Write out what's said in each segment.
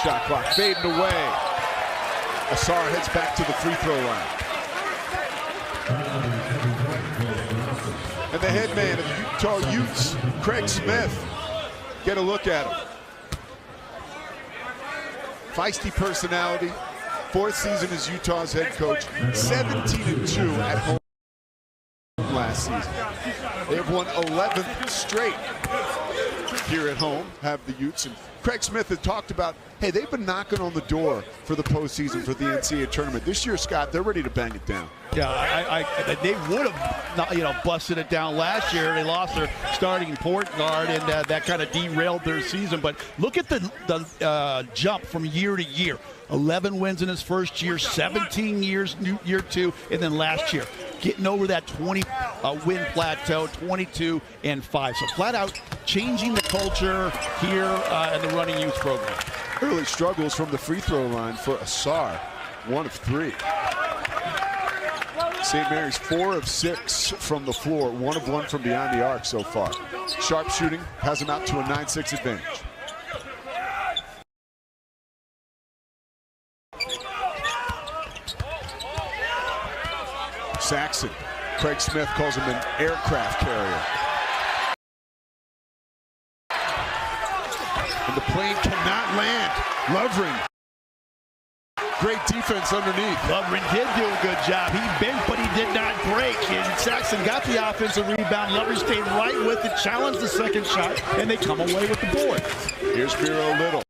shot clock fading away. Ausar heads back to the free throw line. And the head man of the Utah Utes, Craig Smith. Get a look at him. Feisty personality. 4th season as Utah's head coach. 17-2 at home last season. They have won 11th straight here at home, have the Utes. And Craig Smith had talked about, hey, they've been knocking on the door for the postseason for the NCAA tournament. This year, Scott, they're ready to bang it down. Yeah, they would have, busted it down last year. They lost their starting point guard, and that kind of derailed their season. But look at the jump from year to year. 11 wins in his first year, 17 years, year 2, and then last year getting over that 20-win plateau, 22-5. So flat out changing the culture here in the running youth program. Early struggles from the free throw line for Ausar, 1 of 3. St. Mary's 4 of 6 from the floor, 1 of 1 from beyond the arc so far. Sharp shooting has them out to a 9-6 advantage. Saxon, Craig Smith calls him an aircraft carrier. And the plane cannot land. Lovering. Great defense underneath. Lovering did do a good job. He bent, but he did not break. And Saxon got the offensive rebound. Lovering stayed right with it, challenged the second shot, and they come away with the board. Here's Miro Little.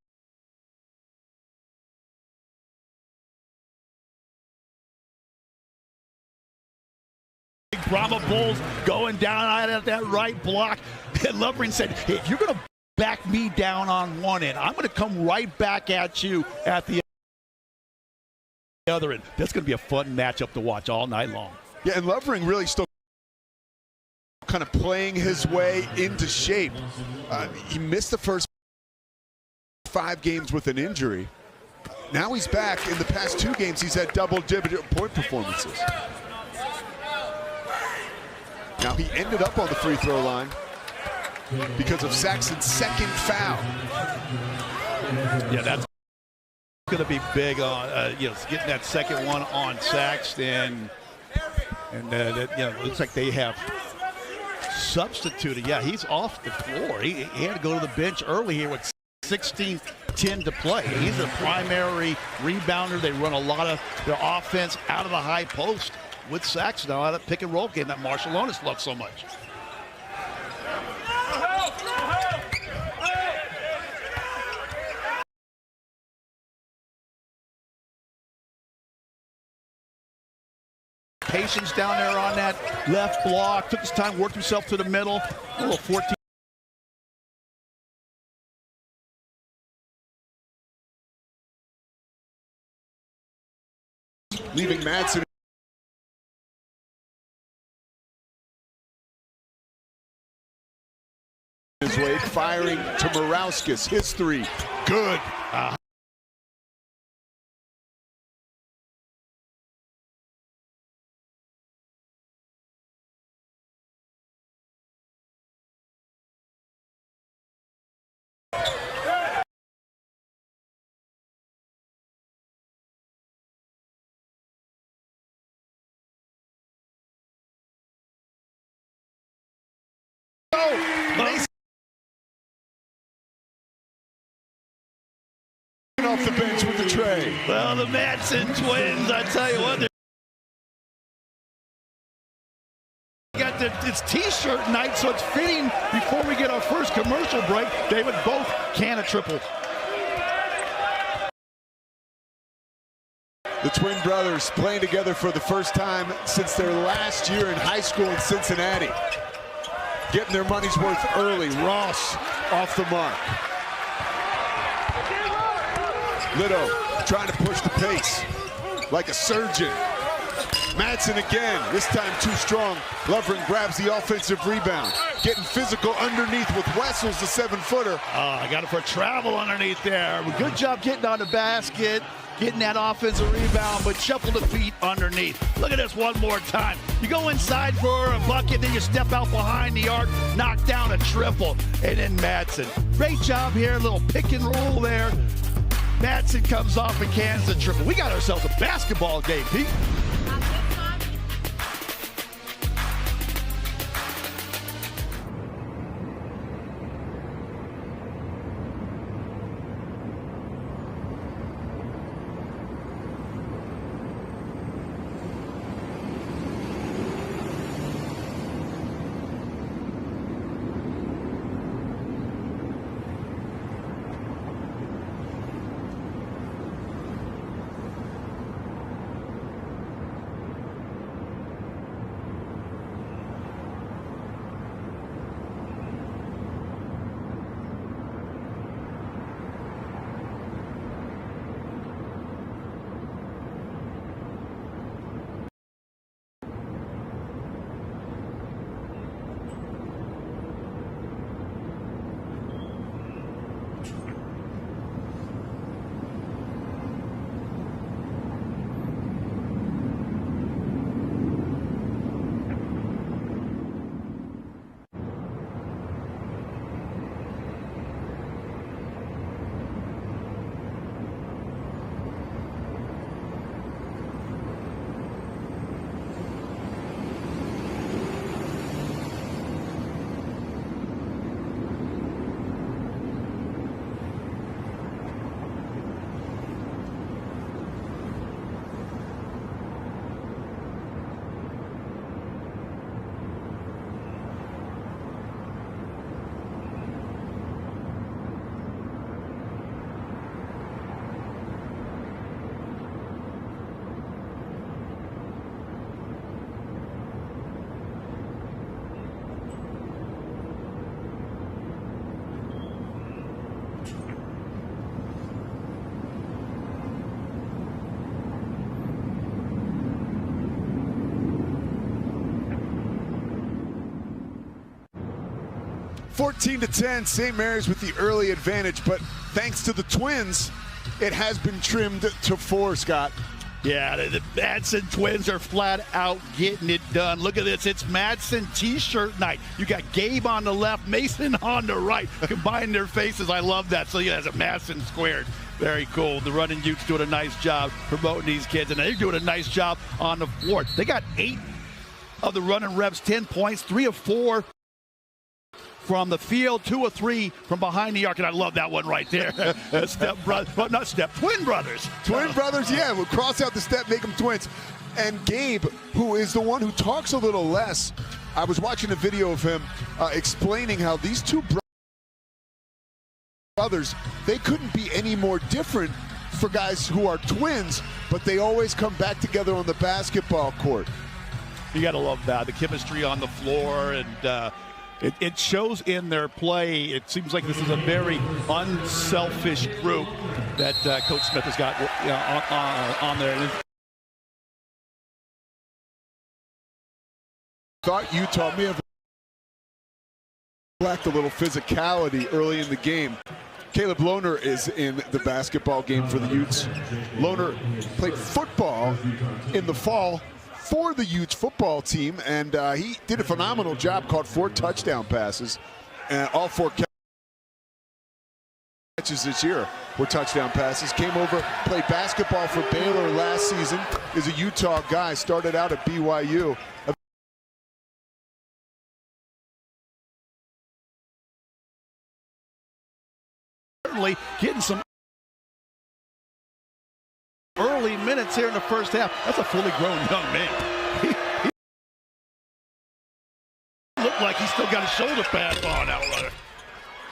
Brahma Bulls going down at that right block. And Lovering said, hey, if you're going to back me down on one end, I'm going to come right back at you at the other end. That's going to be a fun matchup to watch all night long. Yeah, and Lovering really still kind of playing his way into shape. He missed the first 5 games with an injury. Now he's back. In the past 2 games, he's had double-digit point performances. Now he ended up on the free throw line because of Saxon's second foul. Yeah, that's going to be big on getting that second one on Saxton, and it looks like they have substituted. Yeah, he's off the floor. He had to go to the bench early here with 16:10 to play. He's a primary rebounder. They run a lot of their offense out of the high post with Saxton now out of pick and roll game that Marshallonis loves so much. Patience down there on that left block. Took his time, worked himself to the middle. A little 14. Leaving Madsen. His way, firing to Morauskas. His 3. Good. Off the bench with the tray. Well, the Madsen twins, I tell you what, got it's t-shirt night, so it's fitting before we get our first commercial break. They would both can a triple. The twin brothers playing together for the first time since their last year in high school in Cincinnati. Getting their money's worth early. Ross off the mark. Litto trying to push the pace like a surgeon. Madsen again, this time too strong. Lovering grabs the offensive rebound. Getting physical underneath with Wessels, the 7-footer. I got it for travel underneath there. Good job getting on the basket, getting that offensive rebound, but shuffle the feet underneath. Look at this one more time. You go inside for a bucket, then you step out behind the arc, knock down a triple, and then Madsen. Great job here, a little pick and roll there. Madsen comes off and cans the triple. We got ourselves a basketball game, Pete. 14-10, St. Mary's with the early advantage, but thanks to the Twins, it has been trimmed to 4, Scott. Yeah, the Madsen twins are flat out getting it done. Look at this. It's Madsen T-shirt night. You got Gabe on the left, Mason on the right. Combine their faces. I love that. So, yeah, it's a Madsen squared. Very cool. The running Utes doing a nice job promoting these kids, and they're doing a nice job on the floor. They got 8 of the running reps, 10 points, 3 of 4 from the field, 2 of 3 from behind the arc, and I love that one right there. Twin brothers. Twin brothers, yeah. We'll cross out the step, make them twins. And Gabe, who is the one who talks a little less, I was watching a video of him explaining how these two brothers, they couldn't be any more different for guys who are twins, but they always come back together on the basketball court. You got to love that, the chemistry on the floor, and it shows in their play. It seems like this is a very unselfish group that Coach Smith has got on there. Thought Utah may have lacked a little physicality early in the game. Caleb Lohner is in the basketball game for the Utes. Lohner played football in the fall for the Utes football team, and he did a phenomenal job, caught 4 touchdown passes, and all 4 catches this year were touchdown passes. Came over, played basketball for Baylor last season, is a Utah guy, started out at BYU. Certainly getting some early minutes here in the first half. That's a fully grown young man. He looked like he's still got a shoulder pad on out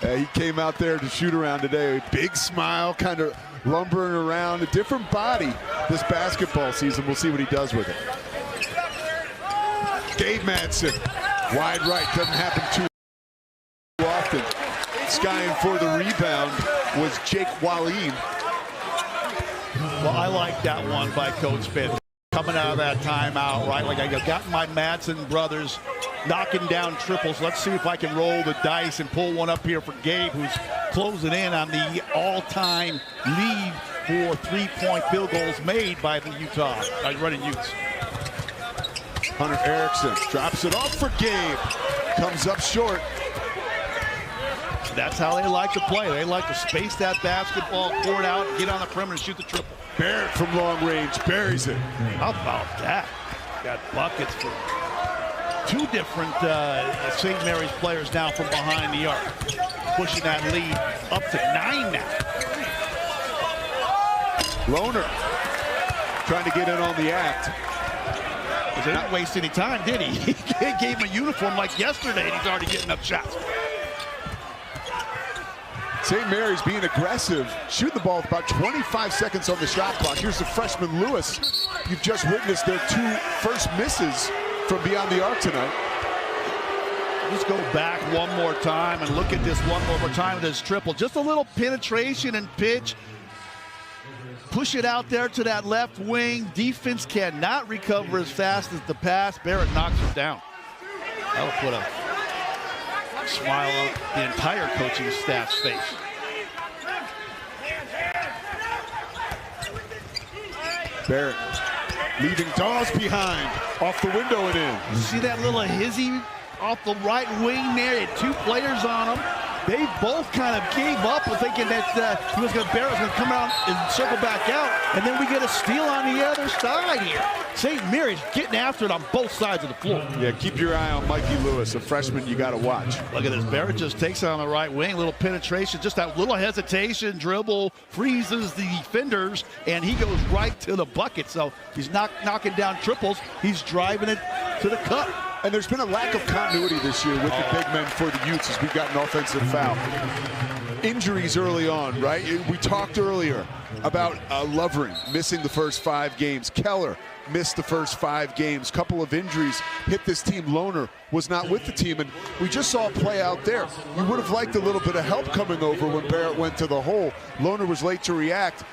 there. He came out there to shoot around today. Big smile, kind of lumbering around. A different body this basketball season. We'll see what he does with it. Gabe Madsen, wide right. Doesn't happen too often. Skying for the rebound was Jake Wallin. Well, I like that one by Coach Smith. Coming out of that timeout, right? Like I got my Madsen brothers knocking down triples. Let's see if I can roll the dice and pull one up here for Gabe, who's closing in on the all-time lead for 3-point field goals made by the Utah running Utes. Hunter Erickson drops it off for Gabe. Comes up short. That's how they like to play. They like to space that basketball, pour it out, get on the perimeter, and shoot the triple. Barrett from long range buries it. How about that? Got buckets from two different St. Mary's players now from behind the arc. Pushing that lead up to 9 now. Lohner trying to get in on the act. He didn't waste any time, did he? He gave him a uniform like yesterday, and he's already getting up shots. St. Mary's being aggressive, shooting the ball with about 25 seconds on the shot clock. Here's the freshman Lewis. You've just witnessed their 2 first misses from beyond the arc tonight. Let's go back one more time and look at this one more time with this triple. Just a little penetration and pitch. Push it out there to that left wing. Defense cannot recover as fast as the pass. Barrett knocks it down. That'll put a smile on the entire coaching staff's face. Barrett leaving Dawes behind, off the window and in. See that little hizzy off the right wing there? Had 2 players on him. They both kind of gave up thinking that Barrett was going to come out and circle back out, and then we get a steal on the other side here. St. Mary's getting after it on both sides of the floor. Yeah, keep your eye on Mikey Lewis, a freshman you got to watch. Look at this. Barrett just takes it on the right wing, little penetration, just that little hesitation, dribble, freezes the defenders, and he goes right to the bucket. So he's not knocking down triples. He's driving it to the cup. And there's been a lack of continuity this year with the big men for the Utes as we've got an offensive foul. Injuries early on, right? We talked earlier about Lovering missing the first 5 games. Keller missed the first 5 games. Couple of injuries hit this team. Lohner was not with the team, and we just saw it play out there. You would have liked a little bit of help coming over when Barrett went to the hole. Lohner was late to react.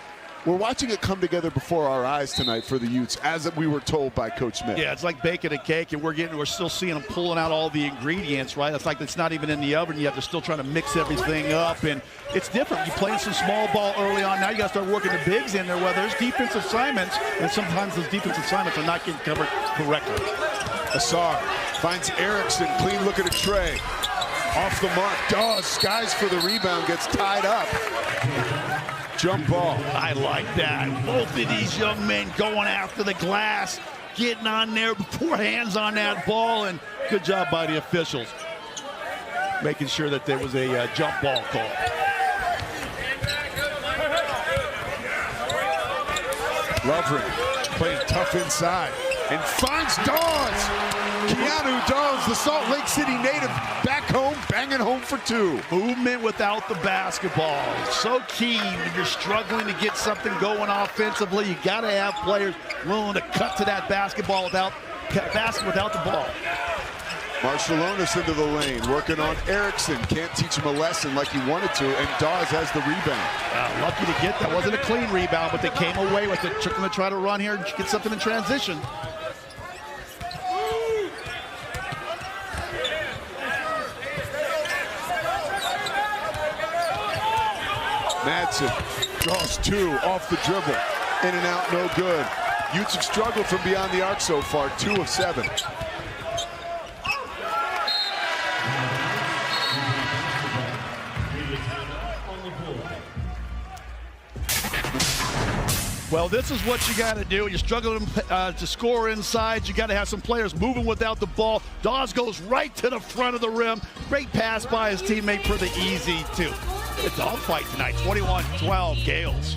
We're watching it come together before our eyes tonight for the Utes, as we were told by Coach Smith. Yeah, it's like baking a cake, and we're still seeing them pulling out all the ingredients, right? It's like it's not even in the oven yet. They're still trying to mix everything up, and it's different. You're playing some small ball early on. Now you got to start working the bigs in there, where there's defensive assignments, and sometimes those defensive assignments are not getting covered correctly. Assar finds Erickson, clean look at a tray. Off the mark, Dawes skies for the rebound, gets tied up. Jump ball. I like that. Both of these young men going after the glass, getting on there, 4 hands on that ball, and good job by the officials, making sure that there was a jump ball call. Lovering playing tough inside and finds Dawes. Keanu Dawes, the Salt Lake City native, back home, banging home for 2. Movement without the basketball. So key when you're struggling to get something going offensively. You got to have players willing to cut to that basketball without the ball. Marciulionis into the lane, working on Erickson. Can't teach him a lesson like he wanted to, and Dawes has the rebound. Lucky to get that. Wasn't a clean rebound, but they came away with it. Took them to try to run here and get something in transition. Madsen draws 2 off the dribble. In and out, no good. Utes have struggled from beyond the arc so far, 2 of 7. Well, this is what you got to do. You're struggling to score inside. You got to have some players moving without the ball. Dawes goes right to the front of the rim. Great pass by his teammate for the easy 2. A dogfight tonight, 21-12 Gales.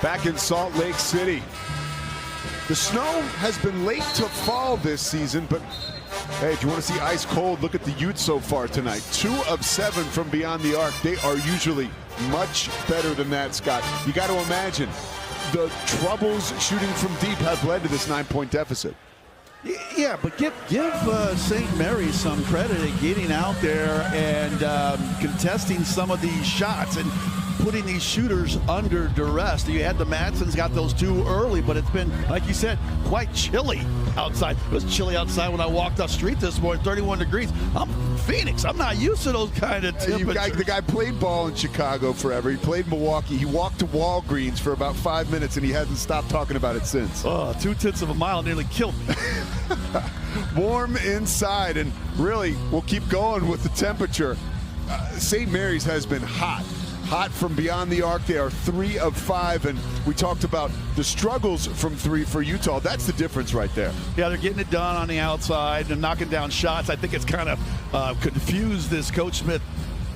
back in Salt Lake City. The snow has been late to fall this season, but hey, if you want to see ice cold, look at the Utes so far tonight. 2 of 7 from beyond the arc. They are usually much better than that, Scott. You got to imagine the troubles shooting from deep have led to this 9-point deficit. Yeah, but give St. Mary's some credit at getting out there and contesting some of these shots and putting these shooters under duress. You had the Madsons got those 2 early, but it's been, like you said, quite chilly outside. It was chilly outside when I walked off the street this morning, 31 degrees. I'm Phoenix. I'm not used to those kind of temperatures. The guy played ball in Chicago forever. He played Milwaukee. He walked to Walgreens for about 5 minutes, and he hasn't stopped talking about it since. Oh, 0.2 of a mile nearly killed me. Warm inside, and really, we'll keep going with the temperature. St. Mary's has been hot from beyond the arc. They are 3 of 5, and we talked about the struggles from 3 for Utah. That's the difference right there. Yeah, they're getting it done on the outside and knocking down shots. I think it's kind of confused this Coach Smith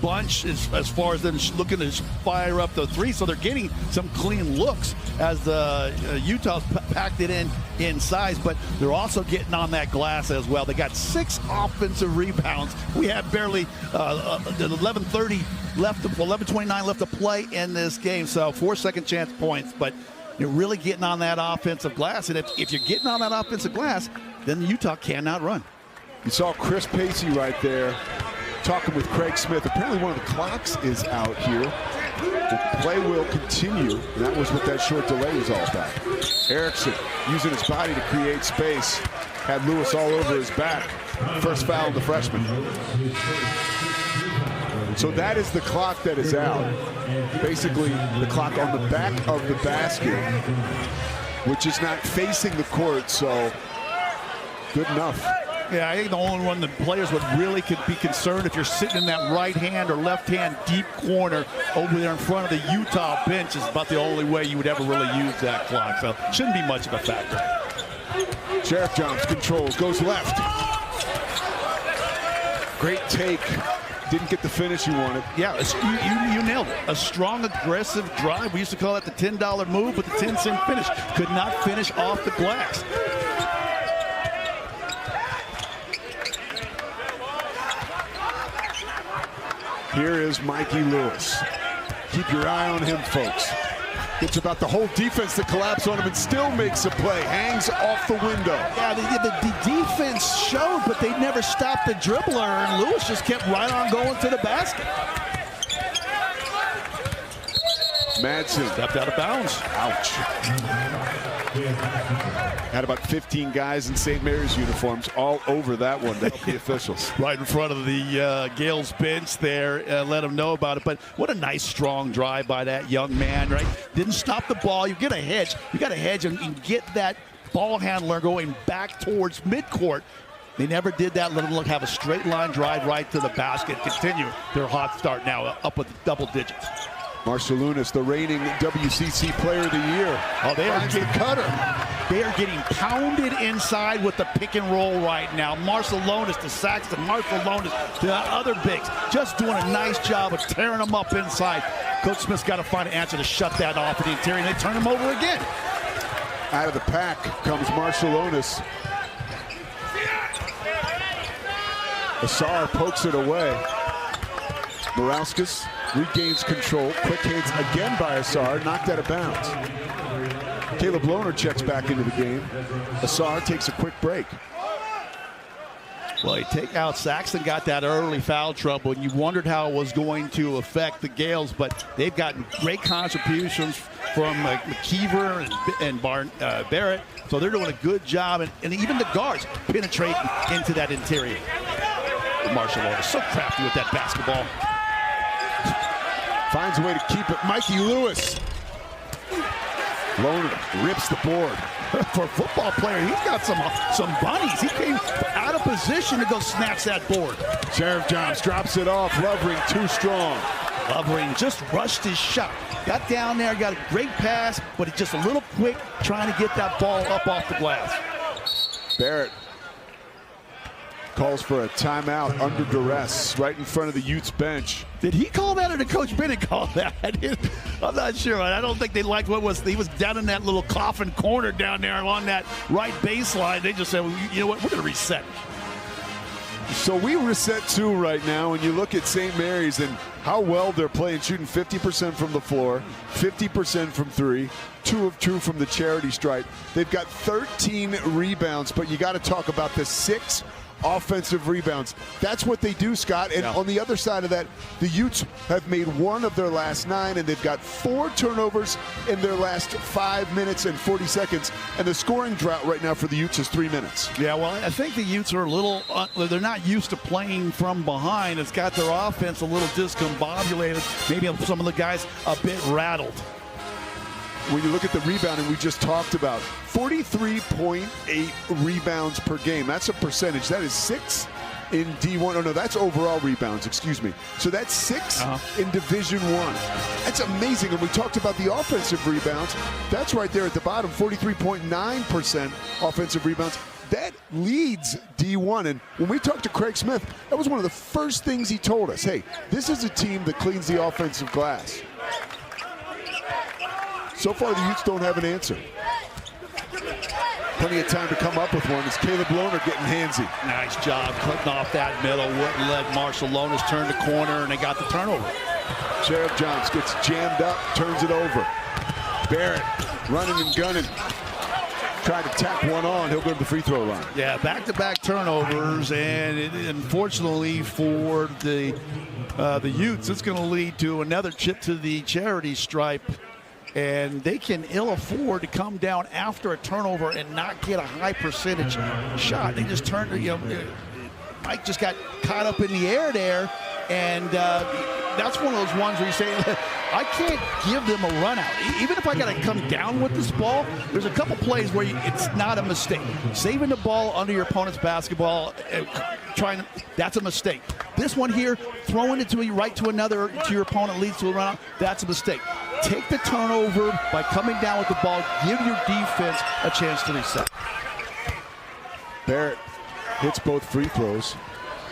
bunch as far as them looking to fire up the 3, so they're getting some clean looks as the Utah's packed it in size, but they're also getting on that glass as well. They got 6 offensive rebounds. We have barely 11:30 left, 11:29 left to play in this game, so 4 second chance points, but you're really getting on that offensive glass, and if you're getting on that offensive glass, then Utah cannot run. You saw Chris Pacey right there talking with Craig Smith. Apparently one of the clocks is out here. The play will continue, and that was what that short delay was all about. Erickson using his body to create space. Had Lewis all over his back. First foul of the freshman. So that is the clock that is out. Basically, the clock on the back of the basket, which is not facing the court, so good enough. Yeah, I think the only one the players would really could be concerned if you're sitting in that right hand or left hand deep corner over there in front of the Utah bench is about the only way you would ever really use that clock. So shouldn't be much of a factor. Sheriff Johns controls, goes left. Great take. Didn't get the finish you wanted. Yeah, you nailed it. A strong, aggressive drive. We used to call that the $10 move, but the 10-cent finish. Could not finish off the glass. Here is Mikey Lewis. Keep your eye on him, folks. It's about the whole defense to collapse on him and still makes a play. Hangs off the window. Yeah, the defense showed, but they never stopped the dribbler, and Lewis just kept right on going to the basket. Madsen Stepped out of bounds. Ouch. Had about 15 guys in St. Mary's uniforms all over that one. That'll be officials. Right in front of the Gales bench there, let them know about it. But what a nice, strong drive by that young man, right? Didn't stop the ball. You get a hedge. You got a hedge and get that ball handler going back towards midcourt. They never did that. Let them have a straight line drive right to the basket. Continue their hot start now up with double digits. Marcialunas, the reigning WCC Player of the Year. Oh, they are getting cutter. They are getting pounded inside with the pick and roll right now. Marcialunas to Saxton, Marcialunas to the other bigs. Just doing a nice job of tearing them up inside. Coach Smith's got to find an answer to shut that off at the interior, and they turn him over again. Out of the pack comes Marcialunas. Asar pokes it away. Morauskas regains control. Quick hits again by Asar, knocked out of bounds. Caleb Lohner checks back into the game. Asar takes a quick break. Well, you take out Saxton, got that early foul trouble, and you wondered how it was going to affect the Gales, but they've gotten great contributions from McKeever and Barrett, so they're doing a good job, and even the guards penetrating into that interior. Marcialunas so crafty with that basketball. Finds a way to keep it. Mikey Lewis. Lohner rips the board. For a football player, he's got some bunnies. He came out of position to go snatch that board. Sheriff Johns drops it off. Lovering too strong. Lovering just rushed his shot. Got down there, got a great pass, but it's just a little quick trying to get that ball up off the glass. Barrett calls for a timeout under duress right in front of the Utes bench. Did he call that or did Coach Bennett call that? I'm not sure. I don't think they liked he was down in that little coffin corner down there along that right baseline. They just said, well, you know what, we're going to reset. So we reset too right now, and you look at St. Mary's and how well they're playing, shooting 50% from the floor, 50% from three, 2 of 2 from the charity stripe. They've got 13 rebounds, but you got to talk about the 6 offensive rebounds. That's what they do, Scott. And on the other side of that, the Utes have made 1 of their last 9, and they've got 4 turnovers in their last 5 minutes and 40 seconds. And the scoring drought right now for the Utes is 3 minutes. Yeah, well, I think the Utes are a little, they're not used to playing from behind. It's got their offense a little discombobulated. Maybe some of the guys a bit rattled. When you look at the rebounding we just talked about, 43.8 rebounds per game. That's a percentage. That is 6 in D1. Oh, no, that's overall rebounds, excuse me. So that's 6 in Division I. That's amazing. And we talked about the offensive rebounds. That's right there at the bottom, 43.9% offensive rebounds. That leads D1. And when we talked to Craig Smith, that was one of the first things he told us. Hey, this is a team that cleans the offensive glass. So far, the Utes don't have an answer. Plenty of time to come up with one. Is Caleb Lohner getting handsy? Nice job cutting off that middle. Wouldn't let Marshall Lonas turn the corner, and they got the turnover. Sheriff Johns gets jammed up, turns it over. Barrett running and gunning. Tried to tack one on. He'll go to the free throw line. Yeah, back-to-back turnovers, and unfortunately for the Utes, it's going to lead to another chip to the charity stripe. And they can ill afford to come down after a turnover and not get a high percentage shot. They just turned, Mike just got caught up in the air there, and that's one of those ones where you say, I can't give them a run out. Even if I got to come down with this ball, there's a couple plays where it's not a mistake. Saving the ball under your opponent's basketball, that's a mistake. This one here, throwing it to your opponent leads to a run out, that's a mistake. Take the turnover by coming down with the ball. Give your defense a chance to reset. Barrett hits both free throws,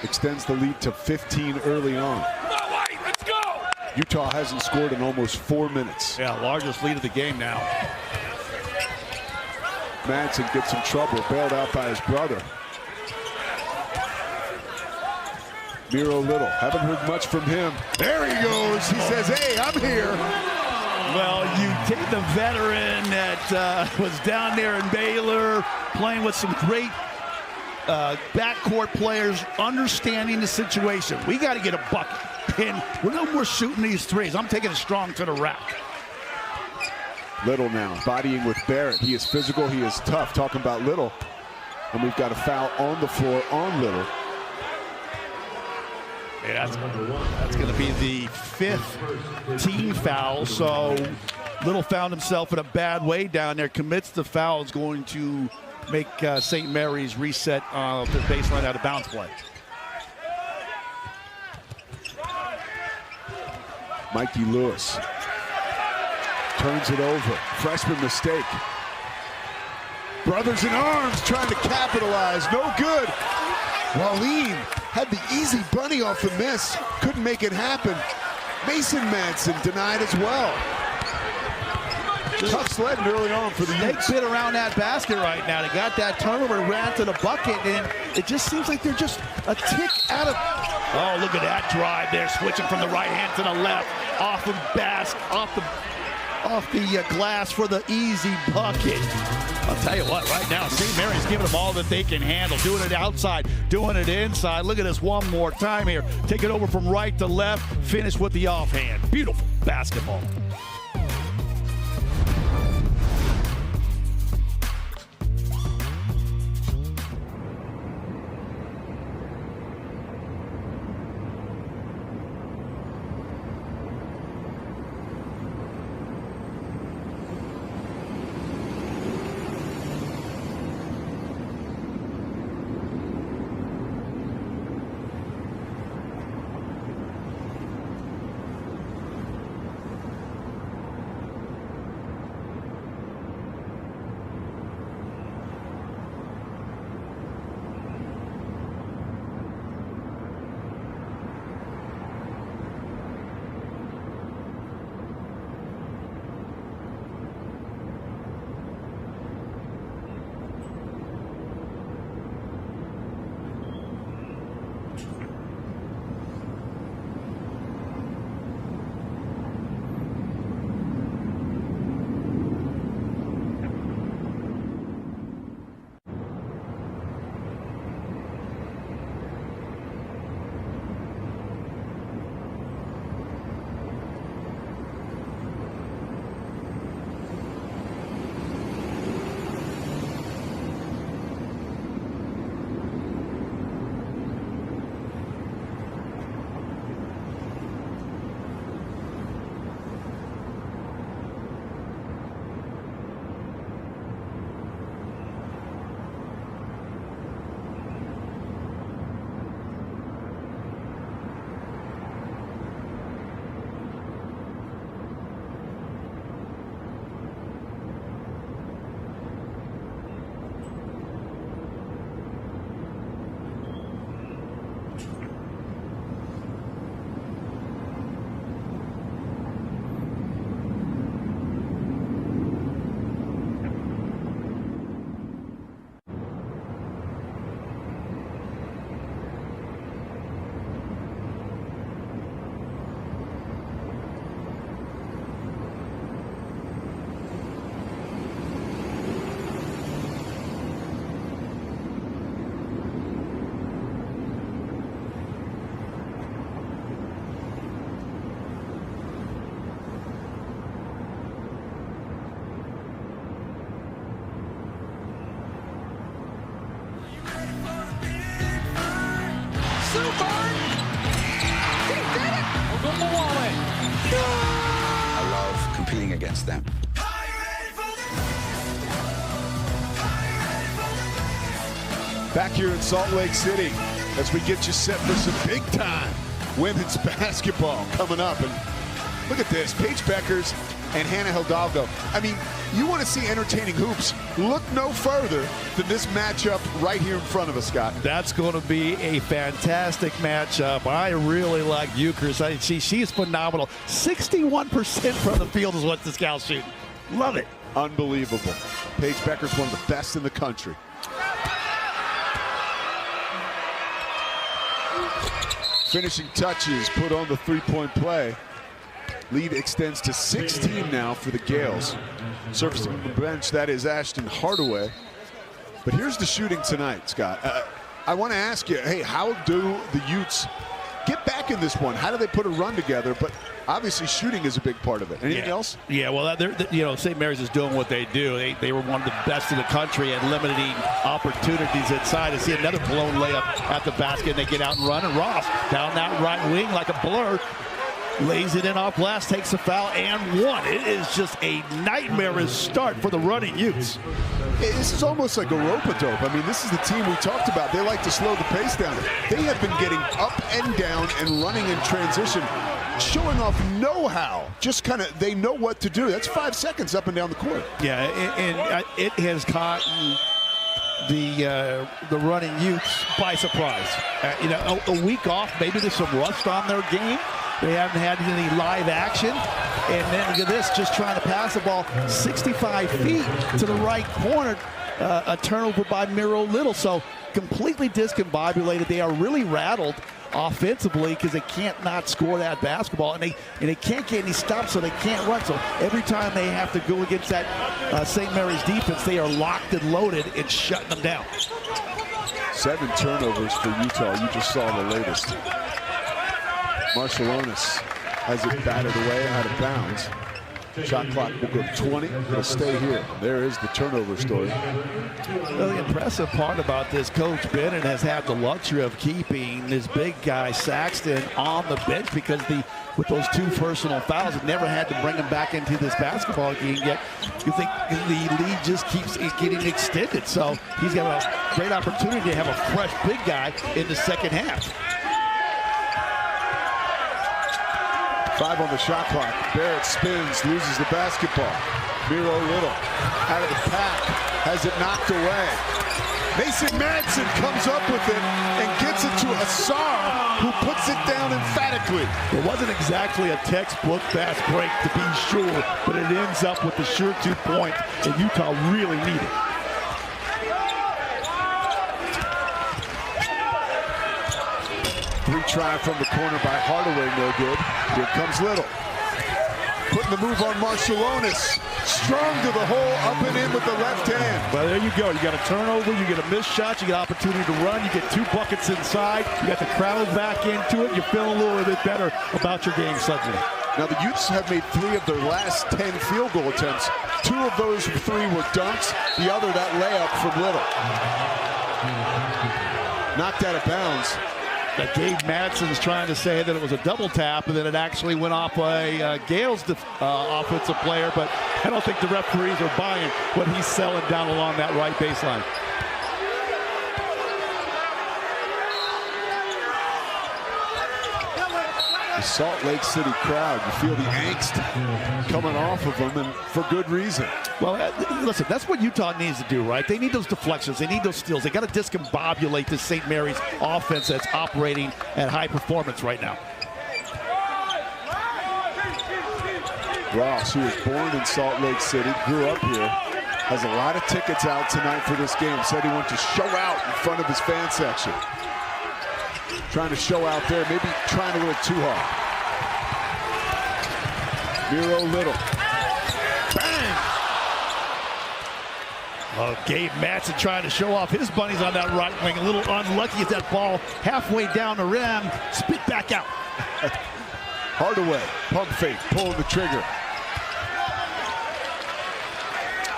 extends the lead to 15 early on. Let's go! Utah hasn't scored in almost 4 minutes. Yeah, largest lead of the game now. Madsen gets in trouble, bailed out by his brother. Miro Little, haven't heard much from him. There he goes. He says, hey, I'm here. Well, you take the veteran that was down there in Baylor, playing with some great backcourt players, understanding the situation. We got to get a bucket, and we're no more shooting these threes. I'm taking it strong to the rack. Little now, bodying with Barrett. He is physical, he is tough. Talking about Little, and we've got a foul on the floor on Little. Yeah, that's going to be the 5th team foul. So Little found himself in a bad way down there. Commits the foul. Is going to make St. Mary's reset the baseline out of bounds play. Mikey Lewis turns it over. Freshman mistake. Brothers in arms trying to capitalize. No good. Wallin had the easy bunny off the miss. Couldn't make it happen. Mason Madsen denied as well. Tough sledding early on for the Utes. They bit around that basket right now. They got that turnover, ran to the bucket, and it just seems like they're just a tick out of... Oh, look at that drive there, switching from the right hand to the left, off the glass for the easy bucket. I'll tell you what, right now, St. Mary's giving them all that they can handle, doing it outside, doing it inside. Look at this one more time here. Take it over from right to left, finish with the offhand. Beautiful basketball. against them. Back here in Salt Lake City as we get you set for some big time women's basketball coming up. And look at this, Paige Beckers and Hannah Hidalgo. I mean, you want to see entertaining hoops, look no further than this matchup right here in front of us, Scott. That's going to be a fantastic matchup. I really like Euchers. She's phenomenal. 61% from the field is what this gal's shooting. Love it. Unbelievable. Paige Beckers, one of the best in the country. Finishing touches put on the three-point play. Lead extends to 16 now for the Gales. Surfacing on the bench, that is Ashton Hardaway. But here's the shooting tonight, Scott. I want to ask you, hey, how do the Utes get back in this one? How do they put a run together? But obviously shooting is a big part of it. Anything else? Yeah, well, you know, St. Mary's is doing what they do. They were one of the best in the country at limiting opportunities inside. To see another blown layup at the basket, and they get out and run. And Ross down that right wing like a blur. Lays it in off glass, takes a foul, and one. It is just a nightmarish start for the running Utes. This is almost like a rope-a-dope. I mean, this is the team we talked about. They like to slow the pace down. They have been getting up and down and running in transition, showing off know-how. Just kind of, they know what to do. That's 5 seconds up and down the court. Yeah, and it has caught the running Utes by surprise. You know, a week off, maybe there's some rust on their game. They haven't had any live action. And then look at this, just trying to pass the ball 65 feet to the right corner. A turnover by Miro Little. So completely discombobulated. They are really rattled offensively because they can't not score that basketball. And they can't get any stops, so they can't run. So every time they have to go against that St. Mary's defense, they are locked and loaded and shutting them down. 7 turnovers for Utah. You just saw the latest. Marshallonis has it batted away out of bounds. Shot clock will go to 20. It'll stay here. There is the turnover story. Well, the impressive part about this, Coach Bennett has had the luxury of keeping this big guy Saxton on the bench because with those 2 personal fouls, have never had to bring him back into this basketball game yet. You think the lead just keeps getting extended. So he's got a great opportunity to have a fresh big guy in the second half. 5 on the shot clock. Barrett spins, loses the basketball. Miro Little out of the pack, has it knocked away. Mason Madsen comes up with it and gets it to Asar, who puts it down emphatically. It wasn't exactly a textbook fast break to be sure, but it ends up with the sure 2 points that Utah really needed. Try from the corner by Hardaway, no good. Here comes Little. Putting the move on Marshallonis. Strong to the hole, up and in with the left hand. Well, there you go. You got a turnover, you get a missed shot, you get opportunity to run, you get 2 buckets inside, you got the crowd back into it, you're feeling a little bit better about your game suddenly. Now, the Utes have made 3 of their last 10 field goal attempts. 2 of those 3 were dunks, the other that layup from Little. Knocked out of bounds. That Gabe Madsen's trying to say that it was a double tap and then it actually went off a Gales offensive player, but I don't think the referees are buying what he's selling down along that right baseline. The Salt Lake City crowd, you feel the angst coming off of them, and for good reason. Well, listen, that's what Utah needs to do, right? They need those deflections. They need those steals. They got to discombobulate this St. Mary's offense that's operating at high performance right now. Ross, who was born in Salt Lake City, grew up here, has a lot of tickets out tonight for this game. Said he wanted to show out in front of his fan section. Trying to show out there, maybe trying a little too hard. Miro Little. Bang! Oh, Gabe Madsen trying to show off his bunnies on that right wing. A little unlucky as that ball halfway down the rim. Spit back out. Hardaway, pump fake, pulling the trigger.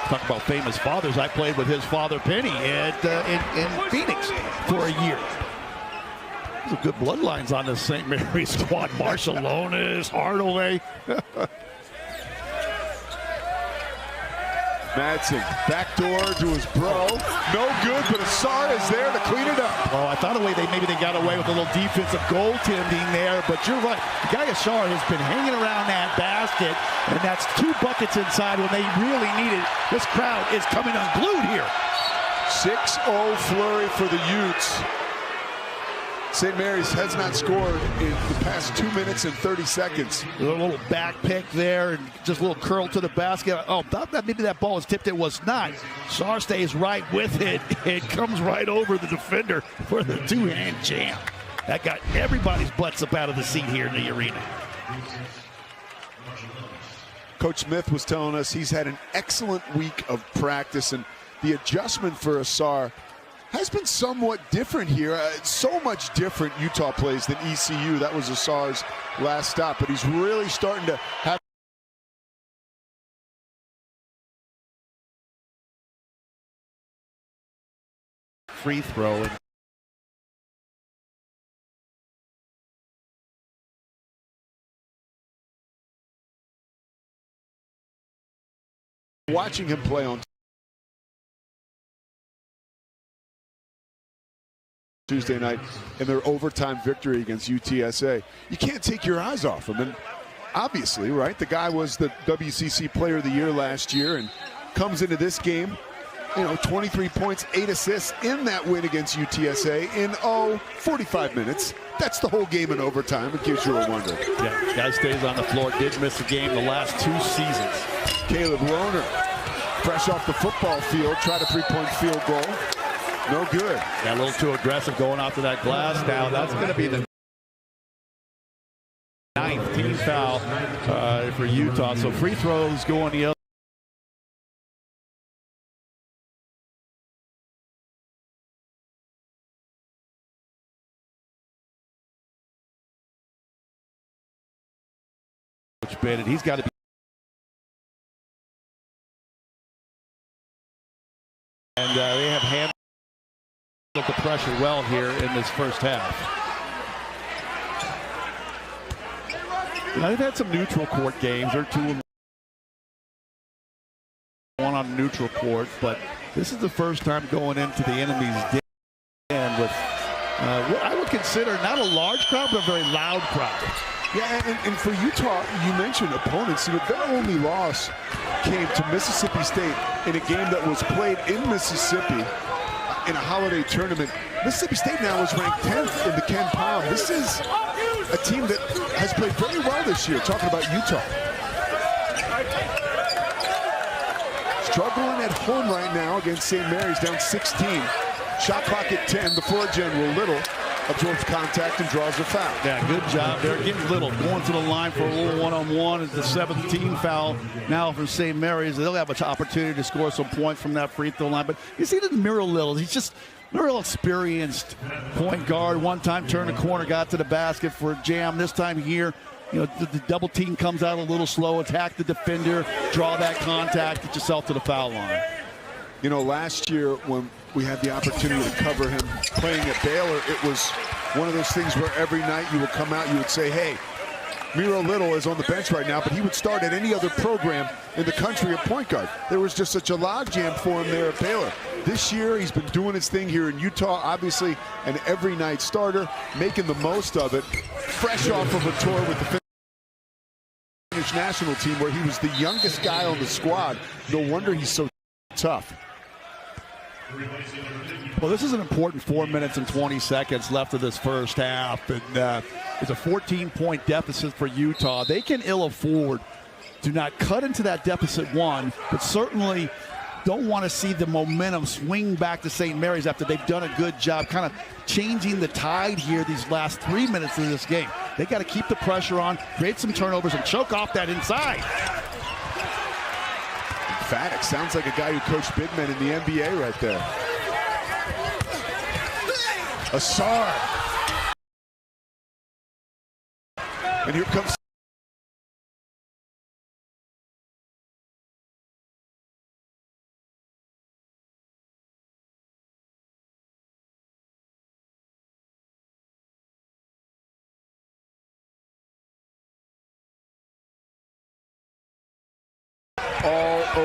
Talk about famous fathers. I played with his father, Penny, in Phoenix for a year. There's good bloodlines on this St. Mary's squad. Marshallonis, Hardaway. Madsen, backdoor to his bro. No good, but Asar is there to clean it up. Well, I thought maybe they got away with a little defensive goaltending there, but you're right. Guy Asar has been hanging around that basket, and that's 2 buckets inside when they really need it. This crowd is coming unglued here. 6-0 flurry for the Utes. St. Mary's has not scored in the past 2 minutes and 30 seconds. A little back pick there and just a little curl to the basket. Oh, thought that maybe that ball was tipped. It was not. Sar stays right with it. It comes right over the defender for the 2-hand jam. That got everybody's butts up out of the seat here in the arena. Coach Smith was telling us he's had an excellent week of practice, and the adjustment for Asar has been somewhat different here. So much different Utah plays than ECU. That was Asar's last stop, but he's really starting to have free throw. Watching him play on Tuesday night in their overtime victory against UTSA, you can't take your eyes off him. And obviously, right, the guy was the WCC Player of the Year last year and comes into this game, 23 points, 8 assists in that win against UTSA in 45 minutes. That's the whole game in overtime. It gives you a wonder. Yeah, guy stays on the floor. Did miss a game the last 2 seasons. Caleb Rohner, fresh off the football field, tried a 3-point field goal. No good. Yeah, a little too aggressive going out to that glass now. That's going to be the 9th team foul for Utah. So free throws going the other. Coach Bennett, he's got to be. And they have handled the pressure well here in this first half. They've had some neutral court games. They're 2-1 on neutral court, but this is the first time going into the enemy's den with what I would consider not a large crowd, but a very loud crowd. Yeah, and for Utah, you mentioned opponents. Their only loss came to Mississippi State in a game that was played in Mississippi in a holiday tournament. Mississippi State now is ranked 10th in the Ken Palm. This is a team that has played very well this year, talking about Utah. Struggling at home right now against St. Mary's, down 16. Shot clock at 10. The floor general, Little, absorbs contact and draws a foul. Yeah, good job there. Getting Little going to the line for a little one-on-one. It's the 7th team foul now from St. Mary's. They'll have an opportunity to score some points from that free throw line. But you see the Miro Little. He's just a real experienced point guard. One time turned the corner, got to the basket for a jam. This time here, the double team comes out a little slow, attack the defender, draw that contact, get yourself to the foul line. Last year when we had the opportunity to cover him playing at Baylor, it was one of those things where every night you would come out, you would say, hey, Miro Little is on the bench right now, but he would start at any other program in the country at point guard. There was just such a logjam for him there at Baylor. This year, he's been doing his thing here in Utah, obviously an every night starter, making the most of it, fresh off of a tour with the Finnish national team where he was the youngest guy on the squad. No wonder he's so tough. Well, this is an important 4 minutes and 20 seconds left of this first half, and it's a 14-point deficit for Utah. They can ill afford to not cut into that deficit one, but certainly don't want to see the momentum swing back to St. Mary's after they've done a good job kind of changing the tide here these last 3 minutes of this game. They got to keep the pressure on, create some turnovers, and choke off that inside. Emphatic. Sounds like a guy who coached big men in the NBA right there. Asar. And here comes all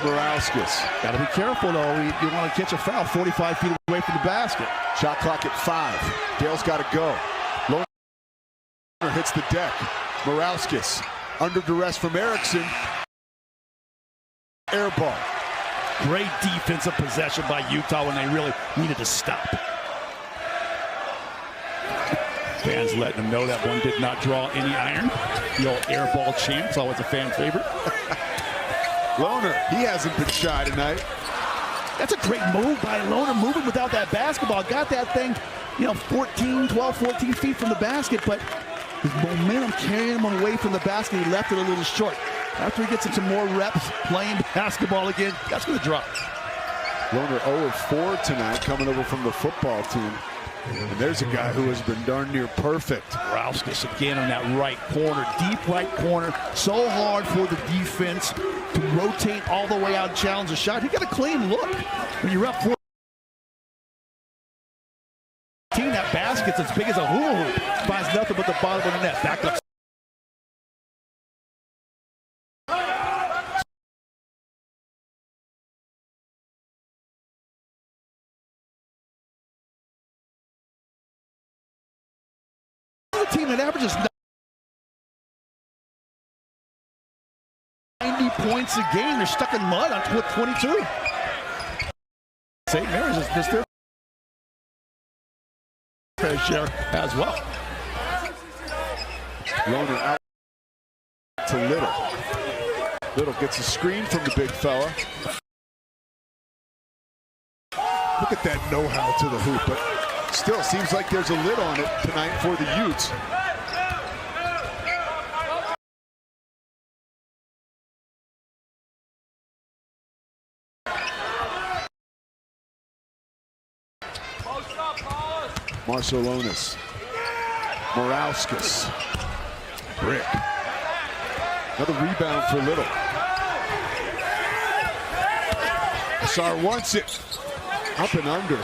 Morauskas. Got to be careful, though. You want to catch a foul 45 feet away from the basket. Shot clock at 5. Dale's got to go. Lohner hits the deck. Morauskas under duress from Erickson. Air ball. Great defensive possession by Utah when they really needed to stop. Fans letting them know that one did not draw any iron. The old air ball chance, always a fan favorite. Lohner, he hasn't been shy tonight. That's a great move by Lohner, moving without that basketball. Got that thing, 12, 14 feet from the basket, but his momentum carrying him away from the basket. He left it a little short. After he gets some more reps playing basketball again, that's going to drop. Lohner 0 of 4 tonight, coming over from the football team. And there's a guy who has been darn near perfect. Morauskas again on that right corner, deep right corner. So hard for the defense to rotate all the way out and challenge a shot. He got a clean look. When you're up 14, that basket's as big as a hula hoop. Finds nothing but the bottom of the net. Back up. Team that averages 90 points a game. They're stuck in mud on 22. St. Mary's is just their fair share as well. Lohner out to Little. Little gets a screen from the big fella. Look at that know-how to the hoop, but still seems like there's a lid on it tonight for the Utes. Marciulionis. Morauskas. Brick. Another rebound for Little. Asar wants it. Up and under.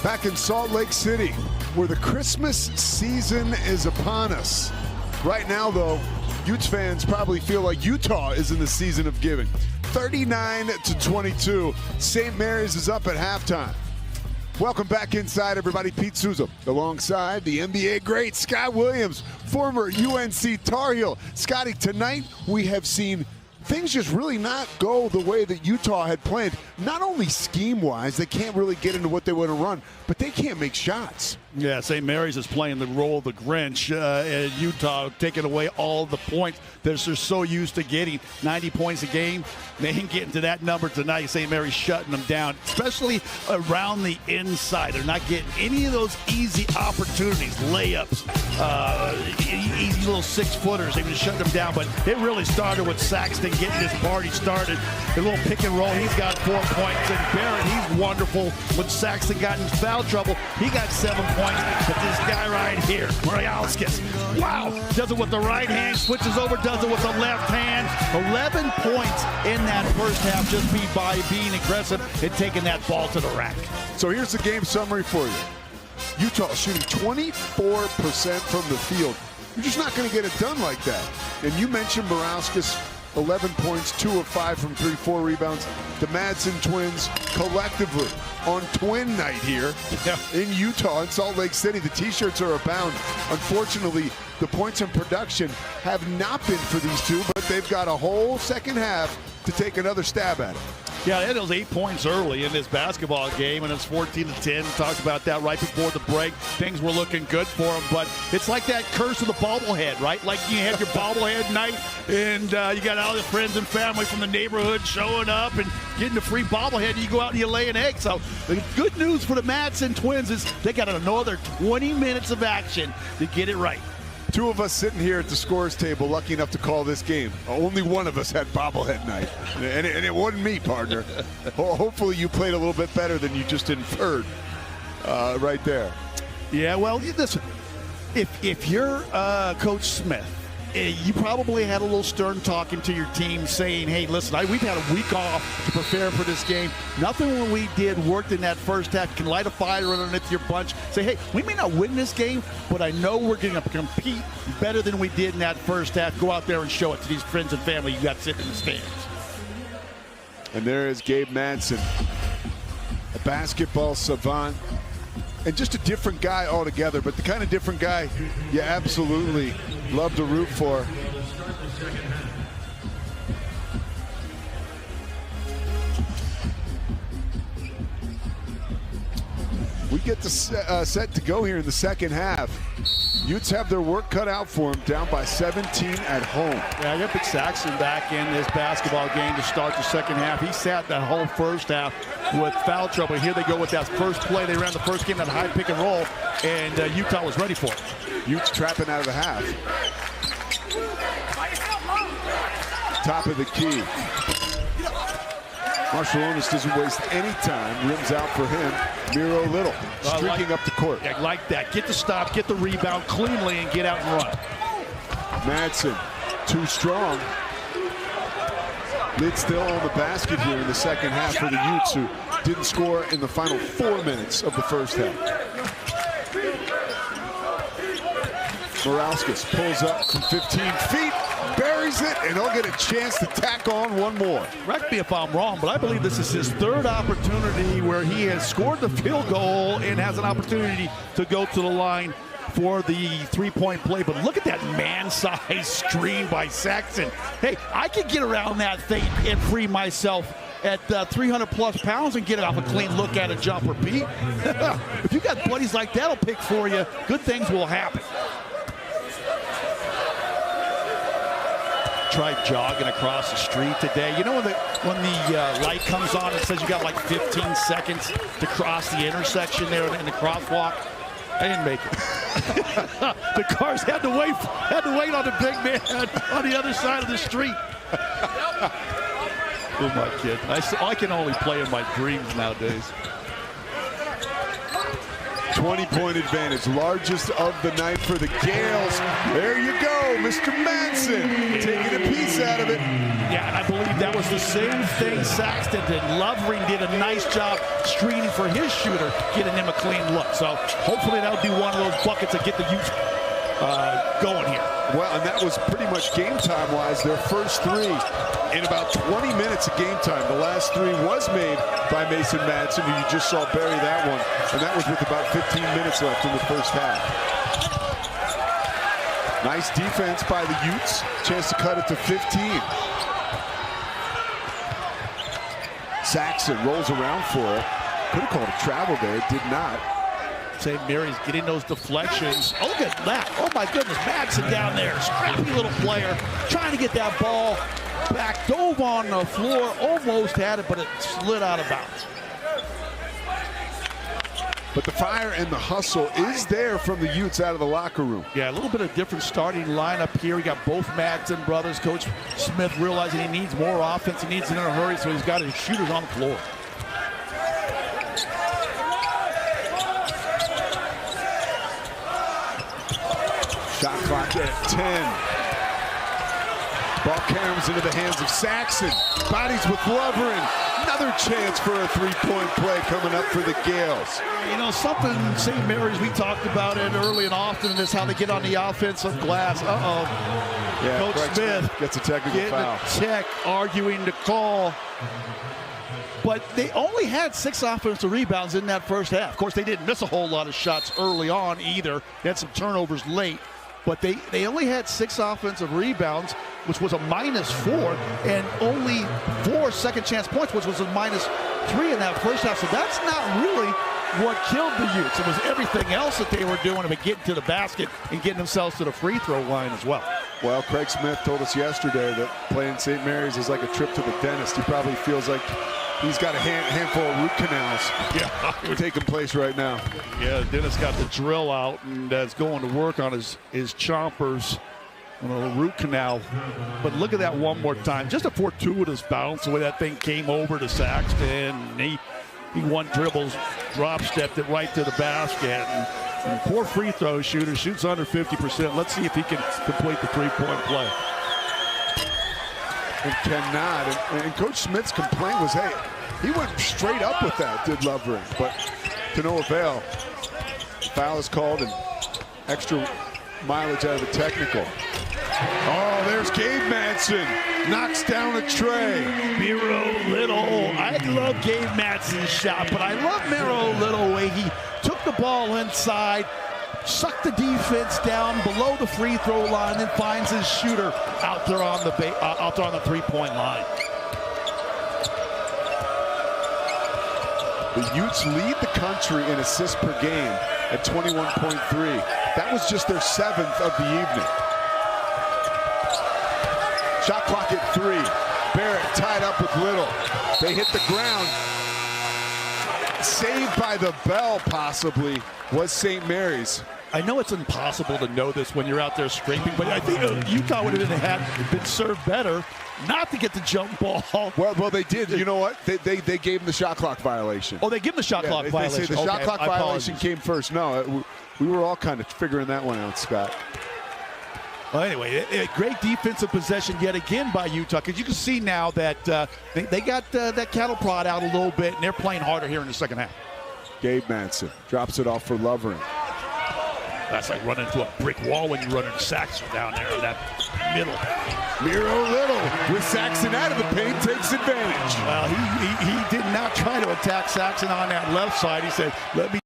Back in Salt Lake City, where the Christmas season is upon us. Right now, though, Utes fans probably feel like Utah is in the season of giving. 39-22, St. Mary's is up at halftime. Welcome back inside, everybody. Pete Souza alongside the NBA great Scott Williams, former UNC Tar Heel. Scotty, tonight we have seen things just really not go the way that Utah had planned. Not only scheme-wise, they can't really get into what they want to run, but they can't make shots. Yeah, St. Mary's is playing the role of the Grinch, and Utah taking away all the points that they're so used to getting. 90 points a game. They ain't getting to that number tonight. St. Mary's shutting them down, especially around the inside. They're not getting any of those easy opportunities, layups, easy little six-footers. They've been shutting them down, but it really started with Saxton getting this party started. A little pick and roll. He's got 4 points, and Barrett, he's wonderful. When Saxton got in foul trouble, he got 7 points. But this guy right here, Marialskis, wow, does it with the right hand, switches over, does it with the left hand. 11 points in that first half just by being aggressive and taking that ball to the rack. So here's the game summary for you. Utah shooting 24% from the field. You're just not going to get it done like that. And you mentioned Marialskis, 11 points, 2 of 5 from 3, 4 rebounds. The Madsen twins collectively on twin night here in Utah, in Salt Lake City. The T-shirts are abound. Unfortunately, the points in production have not been for these two, but they've got a whole second half to take another stab at it. Yeah, they had those 8 points early in this basketball game, and it's 14-10. We talked about that right before the break. Things were looking good for them, but it's like that curse of the bobblehead, right? Like you had your bobblehead night, and you got all the friends and family from the neighborhood showing up and getting a free bobblehead, and you go out and you lay an egg. So the good news for the Madsen twins is they got another 20 minutes of action to get it right. Two of us sitting here at the scores table, lucky enough to call this game. Only one of us had bobblehead night, and it wasn't me, partner. Hopefully you played a little bit better than you just inferred right there. Yeah, well, listen, if you're Coach Smith, you probably had a little stern talking to your team saying, hey, listen, we've had a week off to prepare for this game. Nothing when we did worked in that first half. Can light a fire underneath your bunch. Say, hey, we may not win this game, but I know we're going to compete better than we did in that first half. Go out there and show it to these friends and family you got sitting in the stands. And there is Gabe Madsen, a basketball savant. And just a different guy altogether, but the kind of different guy you absolutely love to root for. We get the set to go here in the second half. Utes have their work cut out for them, down by 17 at home. Yeah, I got Big Saxton back in this basketball game to start the second half. He sat the whole first half with foul trouble. Here they go with that first play. They ran the first game, that high pick and roll, and Utah was ready for it. Utes trapping out of the half. Top of the key. Marshallonis doesn't waste any time. Rims out for him. Miro Little streaking up the court. Yeah, like that. Get the stop, get the rebound cleanly, and get out and run. Madsen, too strong. Lid still on the basket here in the second half for the Utes, who didn't score in the final 4 minutes of the first half. Marialskis pulls up from 15 feet, buries it, and he'll get a chance to tack on one more. Correct me if I'm wrong, but I believe this is his third opportunity where he has scored the field goal and has an opportunity to go to the line for the three-point play. But look at that man-sized screen by Saxton. Hey, I could get around that thing and free myself at 300-plus pounds and get it off a clean look at a jumper, Pete. If you got buddies like that, will pick for you, good things will happen. Tried jogging across the street today. You know when the light comes on and says you got like 15 seconds to cross the intersection there in the crosswalk? I didn't make it. The cars had to wait on the big man on the other side of the street. Oh my kid! I can only play in my dreams nowadays. 20-point advantage, largest of the night for the Gales. There you go, Mr. Madsen taking a piece out of it. Yeah, and I believe that was the same thing Saxton did. Lovering did a nice job screening for his shooter, getting him a clean look. So hopefully that'll be one of those buckets that get the Utes going here. Well, and that was pretty much game time-wise their first three in about 20 minutes of game time. The last three was made by Mason Madsen, who you just saw bury that one, and that was with about 15 minutes left in the first half. Nice defense by the Utes. Chance to cut it to 15. Saxon rolls around for it. Could have called a travel there, did not. St. Mary's getting those deflections. Oh, look at that. Oh, my goodness. Madsen down there. Scrappy little player. Trying to get that ball back. Dove on the floor. Almost had it, but it slid out of bounds. But the fire and the hustle is there from the Utes out of the locker room. Yeah, a little bit of different starting lineup here. We got both Madsen brothers. Coach Smith realizing he needs more offense. He needs it in a hurry, so he's got his shooters on the floor. Shot clock at 10. Ball caroms into the hands of Saxon. Bodies with Lovering. Another chance for a three-point play coming up for the Gales. You know, something St. Mary's, we talked about it early and often, is how they get on the offensive glass. Yeah, Coach Smith gets a technical foul. Tech arguing the call. But they only had 6 offensive rebounds in that first half. Of course, they didn't miss a whole lot of shots early on either. They had some turnovers late. But they only had 6 offensive rebounds, which was a -4, and only 4 second chance points, which was a -3 in that first half. So that's not really what killed the Utes. It was everything else that they were doing about getting to the basket and getting themselves to the free throw line as well. Well, Craig Smith told us yesterday that playing St. Mary's is like a trip to the dentist. He probably feels like he's got a handful of root canals taking place right now. Yeah, Dennis got the drill out and is going to work on his chompers on a root canal. But look at that one more time. Just a fortuitous bounce, the way that thing came over to Saxton. He one dribbles, drop stepped it right to the basket. And poor free throw shooter, shoots under 50%. Let's see if he can complete the three-point play. And cannot. And Coach Smith's complaint was, hey, he went straight up with that, did Lovering, but to no avail. Foul is called and extra mileage out of the technical. Oh, there's Gabe Madsen. Knocks down a tray. Miro Little. I love Gabe Madsen's shot, but I love Miro Little way he took the ball inside, sucked the defense down below the free throw line, then finds his shooter out there on the three-point line. The Utes lead the country in assists per game at 21.3. That was just their 7th of the evening. Shot clock at 3. Barrett tied up with Little. They hit the ground. Saved by the bell, possibly, was St. Mary's. I know it's impossible to know this when you're out there scraping, but I think Utah would have been served better not to get the jump ball. Well, they did. You know what? They gave him the shot clock violation. Oh, they give him the shot clock violation. They say the shot clock violation came first. No, we were all kind of figuring that one out, Scott. Well, anyway, a great defensive possession yet again by Utah, because you can see now that they got that cattle prod out a little bit, and they're playing harder here in the second half. Gabe Madsen drops it off for Lovering. That's like running into a brick wall when you run into Saxon down there in that middle. Miro Little with Saxon out of the paint takes advantage. Well, he did not try to attack Saxon on that left side. He said, let me.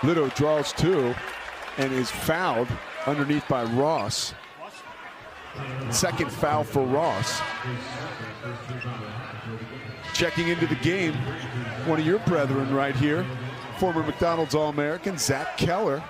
Little draws 2 and is fouled underneath by Ross. Second foul for Ross. Checking into the game, one of your brethren right here, former McDonald's All-American, Zach Keller.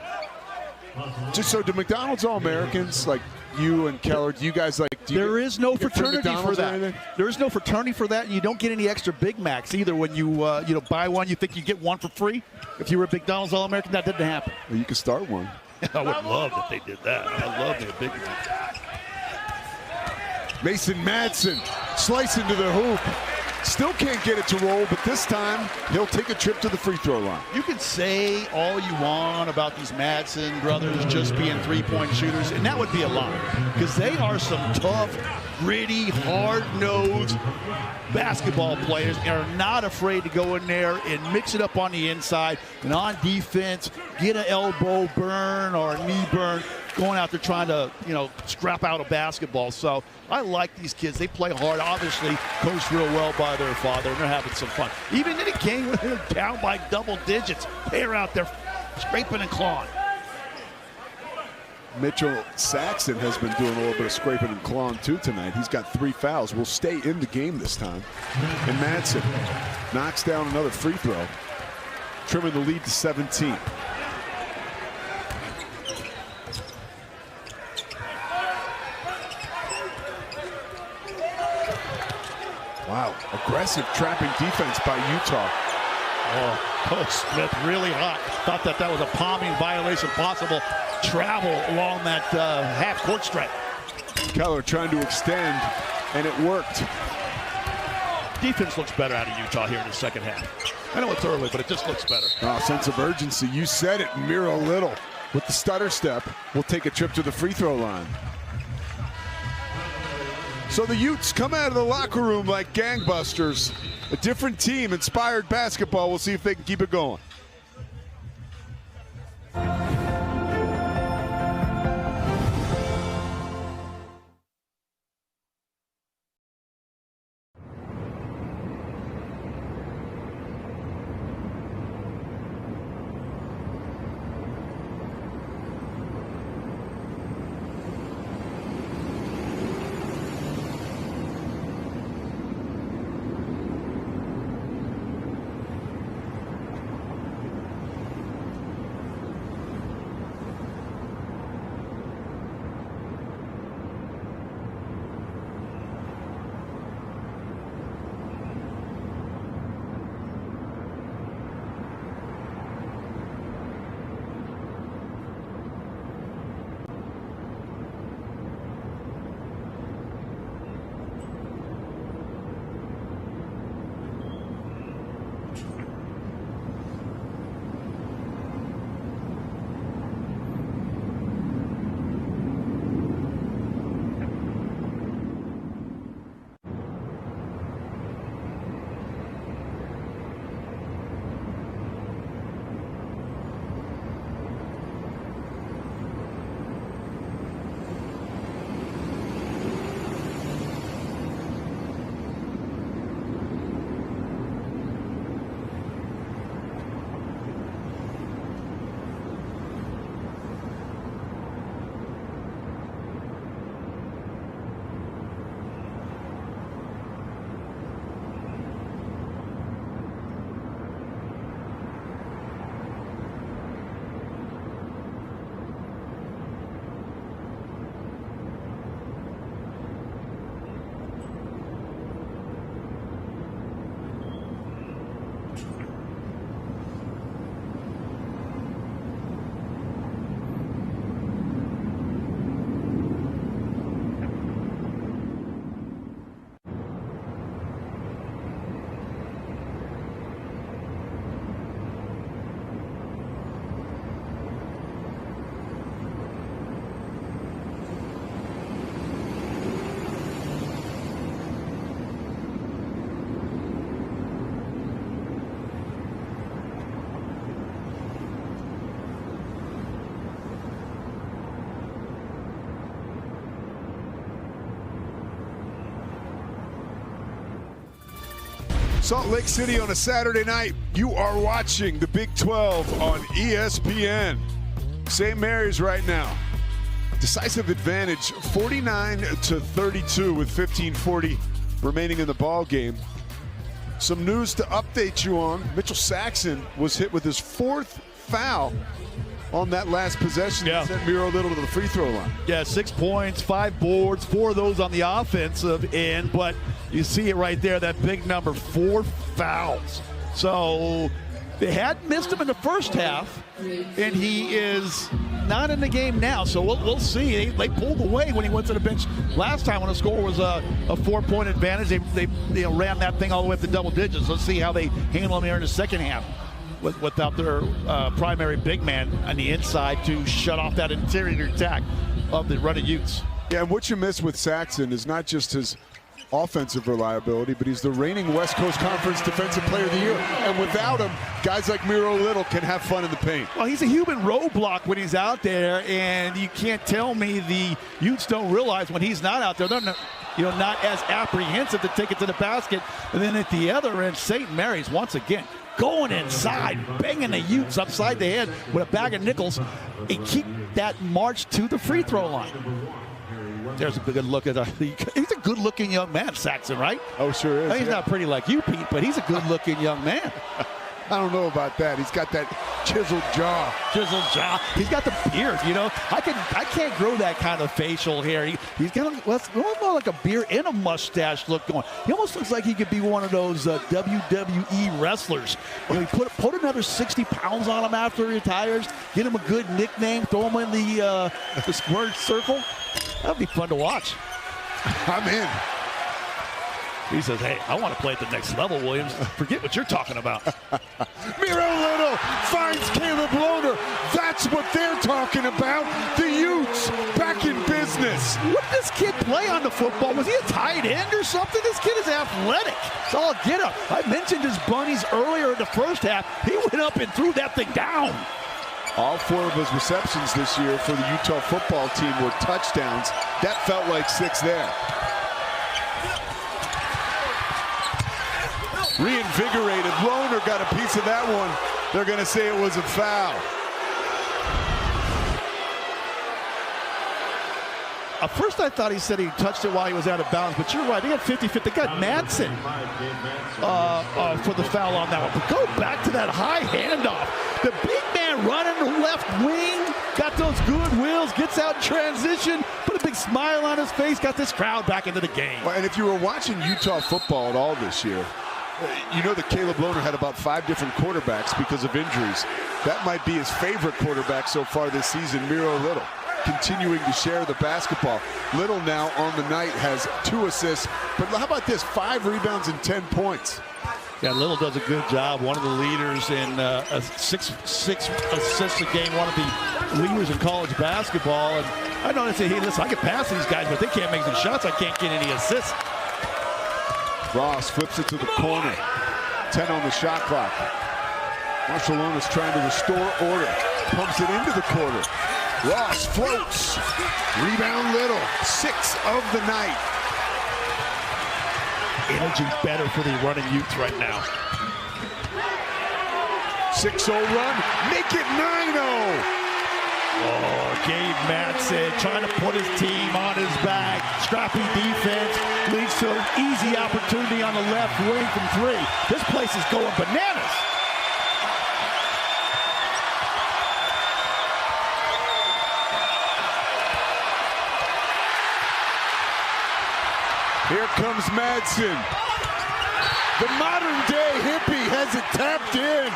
Just so, do McDonald's All-Americans, like you and Keller, do you guys like There is no get fraternity for McDonald's or that. anything? There is no fraternity for that, and you don't get any extra Big Macs either. When you buy one, you think you get one for free. If you were a McDonald's All-American, that didn't happen. Well, you can start one. I would love if they did that. I love the Big Mac. Mason Madsen slice into the hoop. Still can't get it to roll, but this time he'll take a trip to the free throw line. You can say all you want about these Madsen brothers just being three-point shooters, and that would be a lie, because they are some tough, gritty, hard-nosed basketball players and are not afraid to go in there and mix it up on the inside and on defense, get an elbow burn or a knee burn, going out there trying to, scrap out a basketball. So I like these kids. They play hard, obviously coached real well by their father, and they're having some fun. Even in a game when they're down by double digits, they're out there scraping and clawing. Mitchell Saxon has been doing a little bit of scraping and clawing too tonight. He's got 3 fouls. Will stay in the game this time. And Madsen knocks down another free throw, trimming the lead to 17. Wow, aggressive trapping defense by Utah. Oh, Coach Smith really hot. Thought that was a palming violation, possible travel along that half-court stripe. Keller trying to extend, and it worked. Defense looks better out of Utah here in the second half. I know it's early, but it just looks better. Oh, sense of urgency. You said it, Miro Little. With the stutter step, will take a trip to the free throw line. So the Utes come out of the locker room like gangbusters. A different team, inspired basketball. We'll see if they can keep it going. Salt Lake City on a Saturday night. You are watching the Big 12 on ESPN. St. Mary's right now. Decisive advantage, 49-32 with 15:40 remaining in the ball game. Some news to update you on. Mitchell Saxon was hit with his 4th foul on that last possession that sent Miro Little to the free throw line. Yeah, 6 points, 5 boards, 4 of those on the offensive end, but you see it right there, that big number, 4 fouls. So they had missed him in the first half, and he is not in the game now. So we'll see. They pulled away when he went to the bench last time when the score was a 4-point advantage. They ran that thing all the way up to double digits. Let's see how they handle him here in the second half without their primary big man on the inside to shut off that interior attack of the running Utes. Yeah, and what you miss with Saxon is not just his offensive reliability, but he's the reigning West Coast Conference Defensive Player of the Year. And without him, guys like Miro Little can have fun in the paint. Well, he's a human roadblock when he's out there, and you can't tell me the Utes don't realize when he's not out there, they're not as apprehensive to take it to the basket. And then at the other end, St. Mary's once again going inside, banging the Utes upside the head with a bag of nickels, and keep that march to the free throw line. There's a good look at he's a good-looking young man, Saxon, right? Oh, sure is. He's not pretty like you, Pete, but he's a good-looking young man. I don't know about that. He's got that chiseled jaw. Chiseled jaw. He's got the beard, you know. I can't grow that kind of facial hair. He's got more like a beard and a mustache look going. He almost looks like he could be one of those WWE wrestlers. You know, put another 60 pounds on him after he retires, get him a good nickname, throw him in the square circle. That'd be fun to watch. I'm in. He says, hey, I want to play at the next level, Williams. Forget what you're talking about. Miro Little finds Caleb Lohner. That's what they're talking about. The Utes back in business. What did this kid play on the football? Was he a tight end or something? This kid is athletic. It's all get up. I mentioned his bunnies earlier in the first half. He went up and threw that thing down. All 4 of his receptions this year for the Utah football team were touchdowns. That felt like 6 there. Reinvigorated. Lohner got a piece of that one. They're going to say it was a foul. At first I thought he said he touched it while he was out of bounds, but you're right. They got 50-50. They got Madsen for the foul on that one. But go back to that high handoff. The big man running the left wing, got those good wheels, gets out in transition, put a big smile on his face, got this crowd back into the game. Well, and if you were watching Utah football at all this year, you know that Caleb Lohner had about 5 different quarterbacks because of injuries. That might be his favorite quarterback so far this season, Miro Little, continuing to share the basketball. Little now on the night has 2 assists, but how about this, 5 rebounds and 10 points. Yeah, Little does a good job. One of the leaders in six assists a game, one of the leaders in college basketball. And I know they say, hey, listen, I can pass these guys, but they can't make some shots. I can't get any assists. Ross flips it to the corner. 10 on the shot clock. Barcelona's trying to restore order. Pumps it into the corner. Ross floats. Rebound Little. 6 of the night. Energy better for the running Utes right now. 6-0 run. Make it 9-0. Oh, Gabe Madsen trying to put his team on his back. Scrappy defense leads to an easy opportunity on the left wing from 3. This place is going bananas. Here comes Madsen. The modern-day hippie has it tapped in.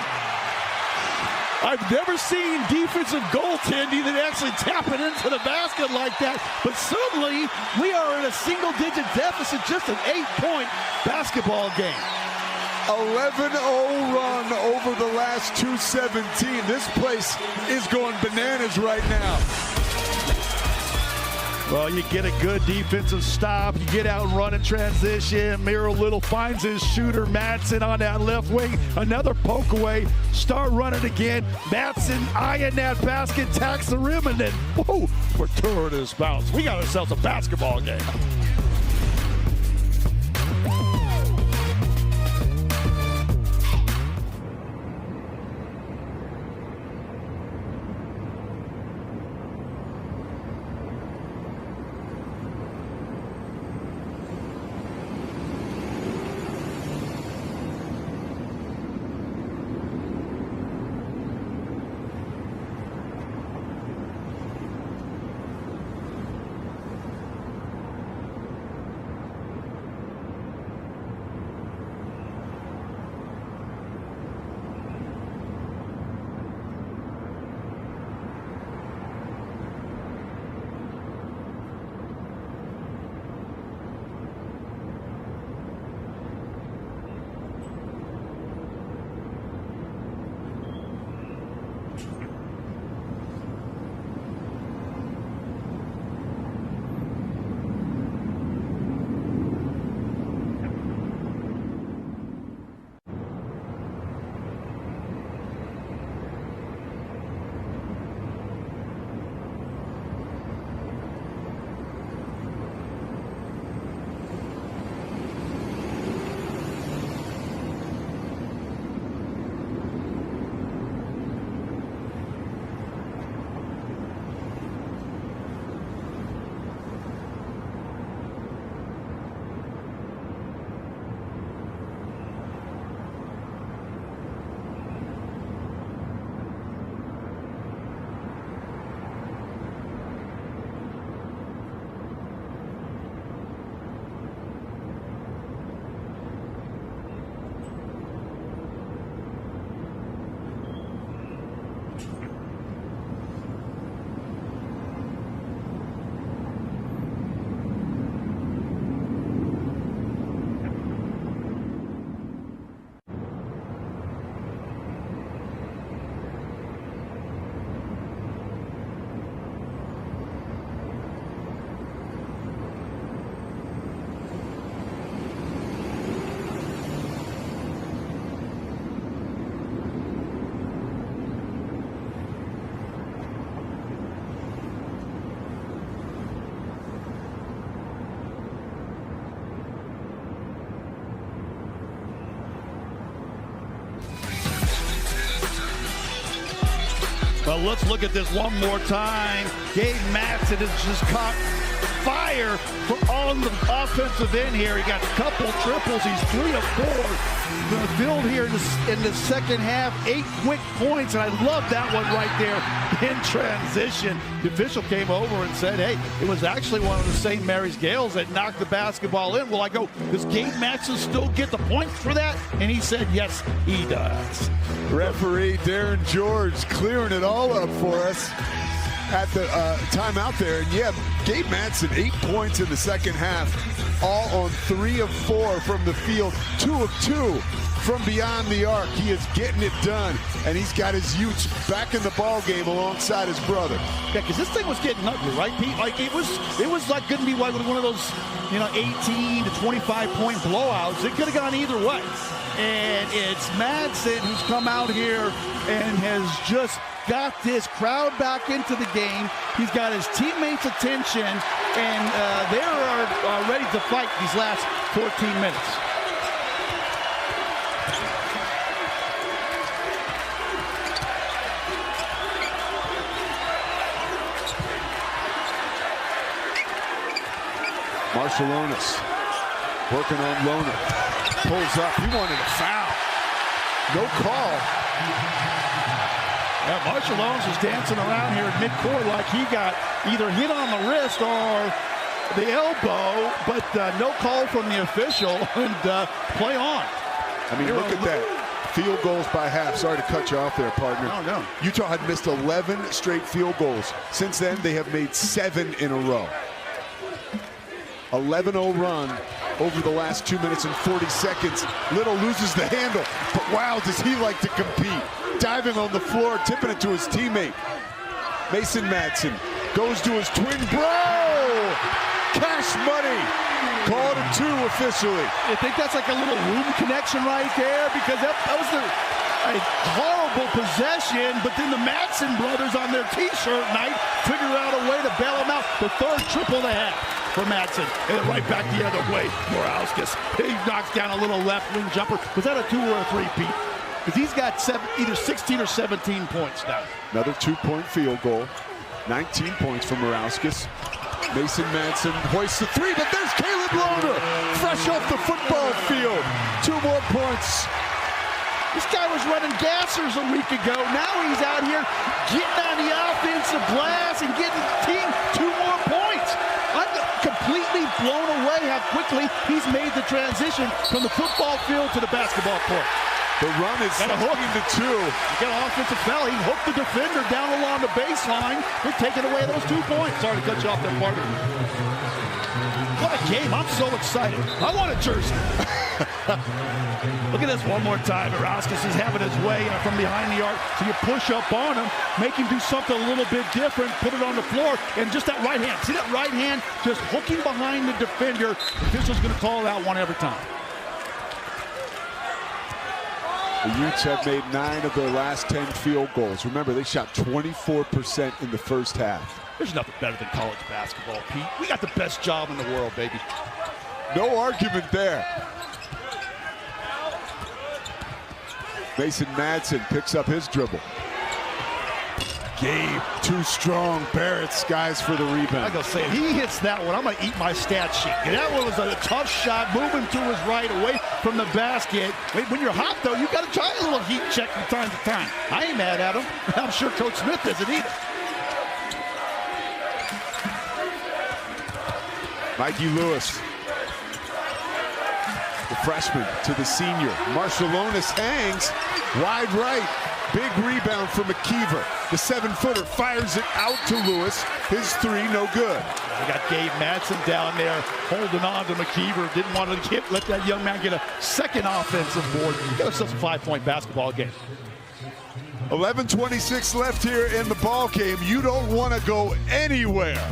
I've never seen defensive goaltending that actually tap it into the basket like that. But suddenly, we are in a single-digit deficit, just an 8-point basketball game. 11-0 run over the last 2:17. This place is going bananas right now. Well, you get a good defensive stop. You get out and run in transition. Miro Little finds his shooter, Madsen, on that left wing. Another poke away. Start running again. Madsen eyeing that basket, tacks the rim, and then, whoa, fortuitous bounce. We got ourselves a basketball game. Well, let's look at this one more time. Gabe Matson has just caught fire on the offensive end here. He got a couple triples. He's 3 of 4 in the field here in the second half. 8 quick points, and I love that one right there in transition. The official came over and said, hey, it was actually one of the St. Mary's Gales that knocked the basketball in. Well, I go, does Gabe Matson still get the points for that? And he said, yes, he does. Referee Darren George clearing it all up for us at the timeout there. And yeah, Gabe Matson, 8 points in the second half, all on 3 of 4 from the field, 2 of 2 from beyond the arc. He is getting it done, and he's got his Utes back in the ball game alongside his brother. Yeah, because this thing was getting ugly, right, Pete? Like it was like going to be like one of those, 18 to 25 point blowouts. It could have gone either way. And it's Matson who's come out here and has just got this crowd back into the game. He's got his teammates' attention, and they are ready to fight these last 14 minutes. Marshallonis working on Loner. Pulls up. He wanted a foul. No call. Yeah, Marshallonis is dancing around here at midcourt like he got either hit on the wrist or the elbow, but no call from the official, and play on. I mean, look at that. Field goals by half. Sorry to cut you off there, partner. Oh, no. Utah had missed 11 straight field goals. Since then, they have made 7 in a row. 11-0 run over the last 2 minutes and 40 seconds. Little loses the handle, but wow, does he like to compete. Diving on the floor, tipping it to his teammate. Mason Matson goes to his twin bro. Cash money. Called a 2 officially. I think that's like a little room connection right there, because that was a horrible possession, but then the Matson brothers on their t-shirt night figure out a way to bail them out. The 3rd triple they have for Matson, and right back the other way. Morauskas, he knocks down a little left wing jumper. Was that a 2 or a 3, Pete? Because he's got either 16 or 17 points now. Another 2-point field goal. 19 points for Morauskas. Mason Matson hoists the 3, but there's Caleb Loner, fresh off the football field. 2 more points. This guy was running gassers a week ago. Now he's out here getting on the offensive glass and getting the team 2 more points. I'm completely blown away how quickly he's made the transition from the football field to the basketball court. The run is 16-2. You got an offensive foul. He hooked the defender down along the baseline. They're taking away those 2 points. Sorry to cut you off there, partner. What a game. I'm so excited. I want a jersey. Look at this one more time. Morauskas is having his way from behind the arc. So you push up on him, make him do something a little bit different, put it on the floor, and just that right hand. See that right hand just hooking behind the defender. The official's going to call that one every time. The Utes have made 9 of their last 10 field goals. Remember, they shot 24% in the first half. There's nothing better than college basketball, Pete. We got the best job in the world, baby. No argument there. Mason Matson picks up his dribble. Gabe, too strong. Barrett skies for the rebound. I gotta say, if he hits that one, I'm gonna eat my stat sheet. And that one was a tough shot, moving to his right, away from the basket. When you're hot, though, you gotta try a little heat check from time to time. I ain't mad at him. I'm sure Coach Smith isn't either. Mikey Lewis, the freshman to the senior. Marshallonis hangs wide right. Big rebound from McKeever. The 7-footer fires it out to Lewis. His 3, no good. We got Gabe Matson down there holding on to McKeever. Didn't want to let that young man get a second offensive board. Got ourselves a 5-point basketball game. 11:26 left here in the ball game. You don't want to go anywhere.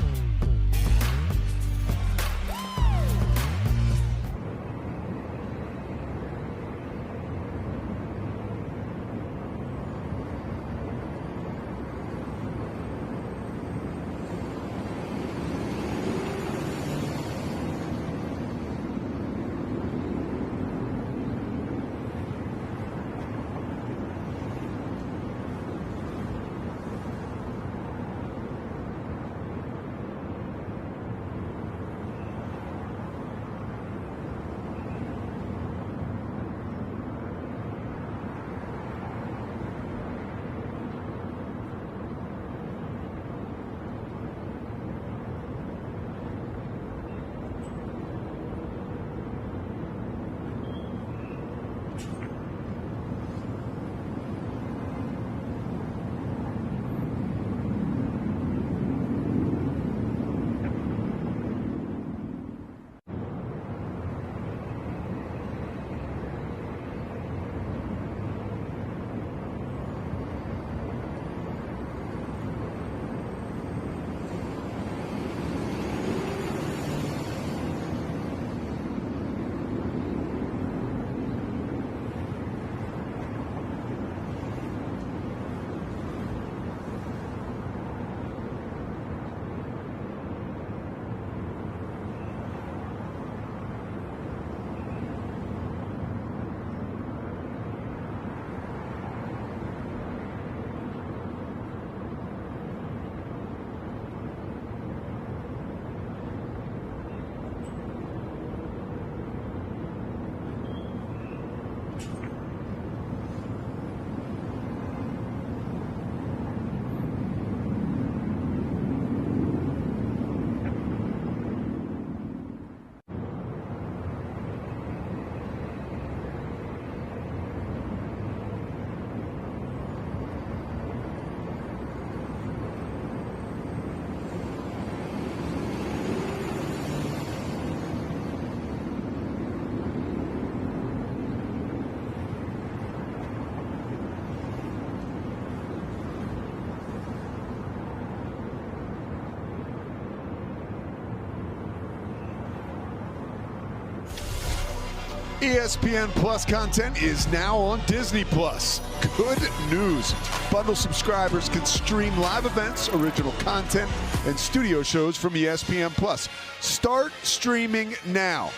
ESPN Plus content is now on Disney Plus. Good news. Bundle subscribers can stream live events, original content, and studio shows from ESPN Plus. Start streaming now.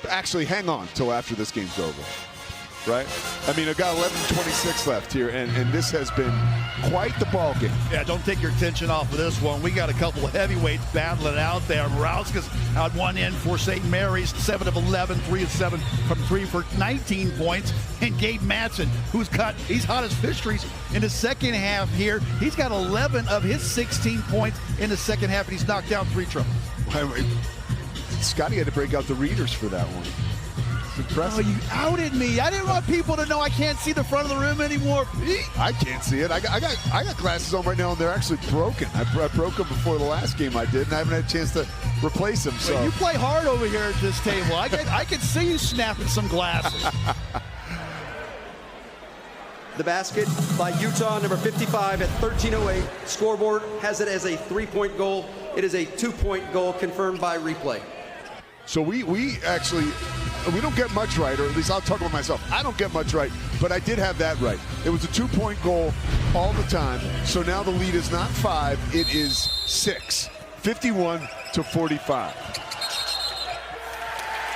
Actually, hang on till after this game's over. Right? I mean, I've got 11:26 left here, and this has been quite the ball game. Yeah, don't take your attention off of this one. We got a couple of heavyweights battling out there. Morauskas out one end for St. Mary's, 7 of 11, 3 of 7 from 3 for 19 points. And Gabe Madsen, he's hot as fish grease in the second half here. He's got 11 of his 16 points in the second half, and he's knocked down 3 triples. Scotty had to break out the readers for that one. Impressive. Oh, you outed me. I didn't want people to know I can't see the front of the rim anymore, Pete. I can't see it. I got glasses on right now, and they're actually broken. I broke them before the last game I did, and I haven't had a chance to replace them. So you play hard over here at this table. I can see you snapping some glasses. The basket by Utah, number 55 at 13:08. Scoreboard has it as a 3-point goal. It is a 2-point goal confirmed by replay. So we don't get much right, or at least I'll talk about myself. I don't get much right, but I did have that right. It was a 2-point goal all the time. So now the lead is not 5, it is 6, 51-45.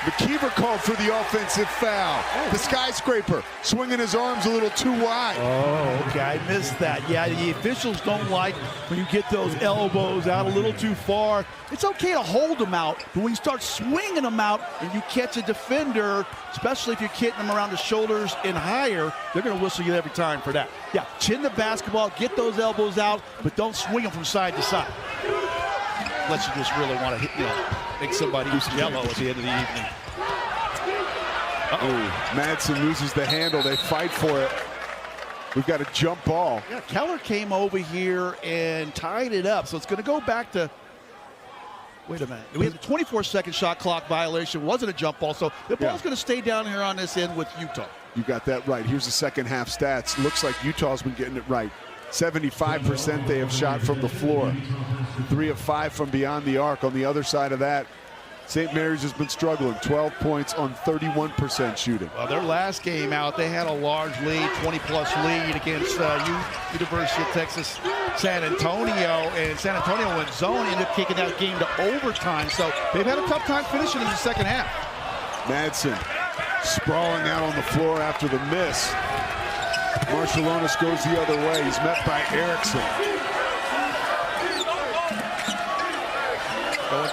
McKeever called for the offensive foul. The skyscraper swinging his arms a little too wide. Oh, okay, I missed that. Yeah, the officials don't like when you get those elbows out a little too far. It's okay to hold them out, but when you start swinging them out and you catch a defender, especially if you're hitting them around the shoulders and higher, they're going to whistle you every time for that. Yeah, chin the basketball, get those elbows out, but don't swing them from side to side. Unless you just really want to hit, make somebody use yellow at the end of the evening. Madsen loses the handle. They fight for it. We've got a jump ball. Yeah, Keller came over here and tied it up. So it's going to go back to, wait a minute. We had a 24-second shot clock violation. It wasn't a jump ball. So the ball's going to stay down here on this end with Utah. You got that right. Here's the second half stats. Looks like Utah's been getting it right. 75% they have shot from the floor. 3 of 5 from beyond the arc. On the other side of that, St. Mary's has been struggling. 12 points on 31% shooting. Well, their last game out, they had a large lead, 20-plus lead against University of Texas San Antonio. And San Antonio went zone, ended up kicking that game to overtime. So they've had a tough time finishing in the second half. Madsen sprawling out on the floor after the miss. Marshallonis goes the other way. He's met by Erickson.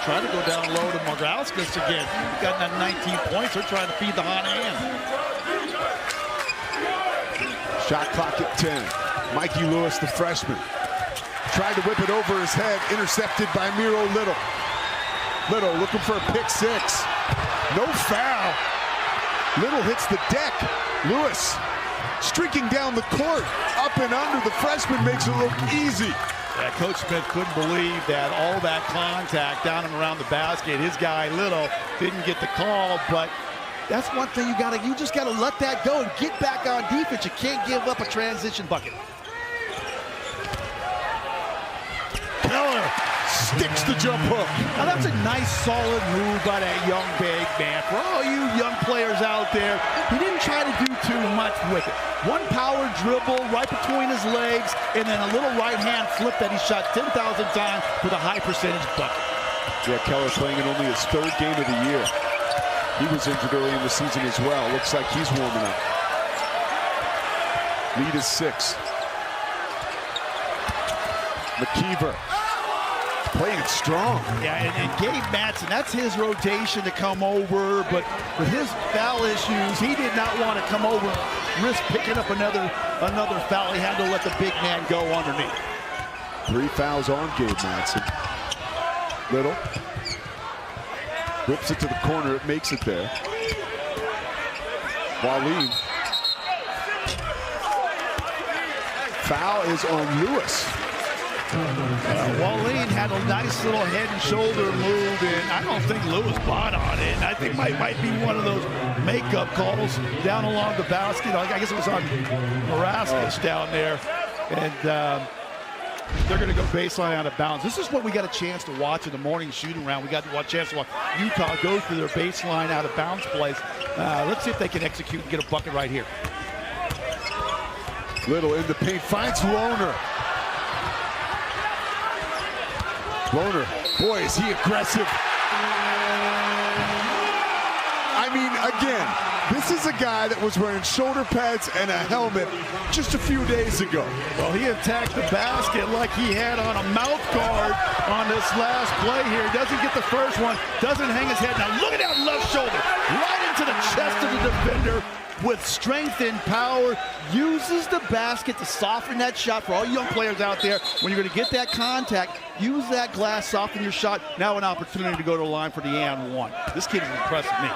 Trying to go down low to Morauskas again. He's got that 19 points. They're trying to feed the hot hand. Shot clock at 10. Mikey Lewis, the freshman, tried to whip it over his head. Intercepted by Miro Little. Little looking for a pick 6. No foul. Little hits the deck. Lewis streaking down the court. Up and under. The freshman makes it look easy. Yeah, Coach Smith couldn't believe that all that contact down and around the basket. His guy Little didn't get the call, but that's one thing you just gotta let that go and get back on defense. You can't give up a transition bucket. Keller sticks the jump hook. Now that's a nice solid move by that young big man. For all you young players out there, he didn't try to do too much with it. One power dribble right between his legs, and then a little right hand flip that he shot 10,000 times with a high percentage bucket. Yeah, Keller playing in only his 3rd game of the year. He was injured early in the season as well. Looks like he's warming up. Lead is 6. McKeever playing strong. Yeah, and Gabe Madsen, that's his rotation to come over, but with his foul issues, he did not want to come over, risk picking up another foul. He had to let the big man go underneath. 3 fouls on Gabe Madsen. Little whips it to the corner. It makes it there. Waleed. Foul is on Lewis. Waleed had a nice little head and shoulder move, and I don't think Lewis bought on it. I think might be one of those makeup calls down along the basket. I guess it was on Morauskas down there. And They're going to go baseline out of bounds. This is what we got a chance to watch in the morning shooting round. We got a chance to watch Utah go through their baseline out of bounds plays. Let's see if they can execute and get a bucket right here. Little in the paint, finds Lohner. Lohner, boy, is he aggressive. I mean, again, this is a guy that was wearing shoulder pads and a helmet just a few days ago. Well, he attacked the basket like he had on a mouth guard on this last play here. Doesn't get the first one, doesn't hang his head. Now look at that left shoulder, right into the chest of the defender with strength and power. Uses the basket to soften that shot for all you young players out there. When you're going to get that contact, use that glass, soften your shot. Now an opportunity to go to the line for the and one. This kid is impressing me.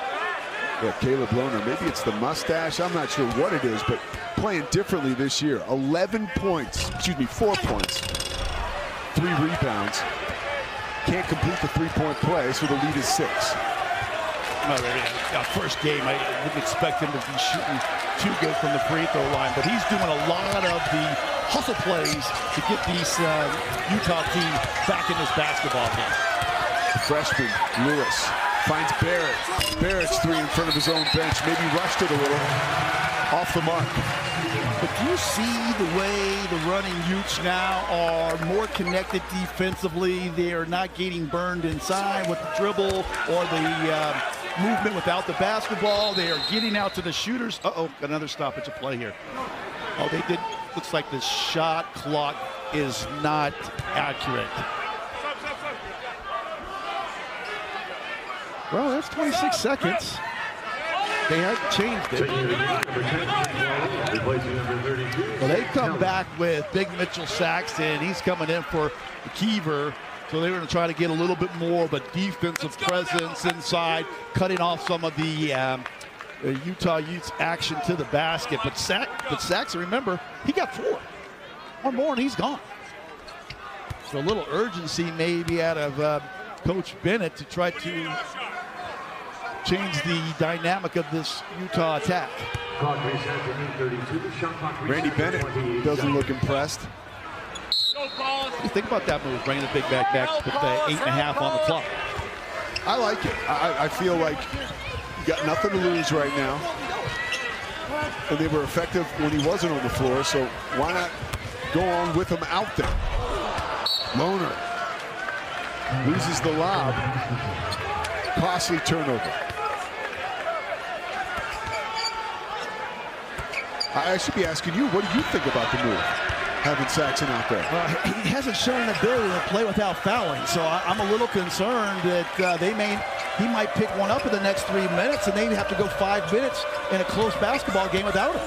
Yeah, Caleb Lohner, maybe it's the mustache, I'm not sure what it is, but playing differently this year. 11 points, excuse me, 4 points, 3 rebounds. Can't complete the three-point play, so the lead is 6. First game, I wouldn't expect him to be shooting too good from the free throw line, but he's doing a lot of the hustle plays to get these Utah team back in this basketball game. The freshman, Lewis, finds Barrett. Barrett's 3 in front of his own bench. Maybe rushed it a little. Off the mark. But do you see the way the running Utes now are more connected defensively? They are not getting burned inside with the dribble or the movement without the basketball. They are getting out to the shooters. Uh-oh, another stoppage of play here. Oh, they did. Looks like the shot clock is not accurate. Well, that's 26 seconds. They haven't changed it. Well, they come back with Big Mitchell Saxton. He's coming in for Kiever. So they're going to try to get a little bit more of a defensive presence inside, cutting off some of the Utah Utes action to the basket. But Saxton, remember, he got 4. One more and he's gone. So a little urgency maybe out of Coach Bennett to try to change the dynamic of this Utah attack. Randy Bennett doesn't look impressed. You think about that move, bringing the big back with the 8.5 on the clock. I like it. I feel like you got nothing to lose right now. And they were effective when he wasn't on the floor, so why not go on with him out there? Lohner loses the lob. Costly turnover. I should be asking you, what do you think about the move, having Saxton out there? He hasn't shown an ability to play without fouling, so I'm a little concerned that he might pick one up in the next 3 minutes, and they have to go 5 minutes in a close basketball game without him.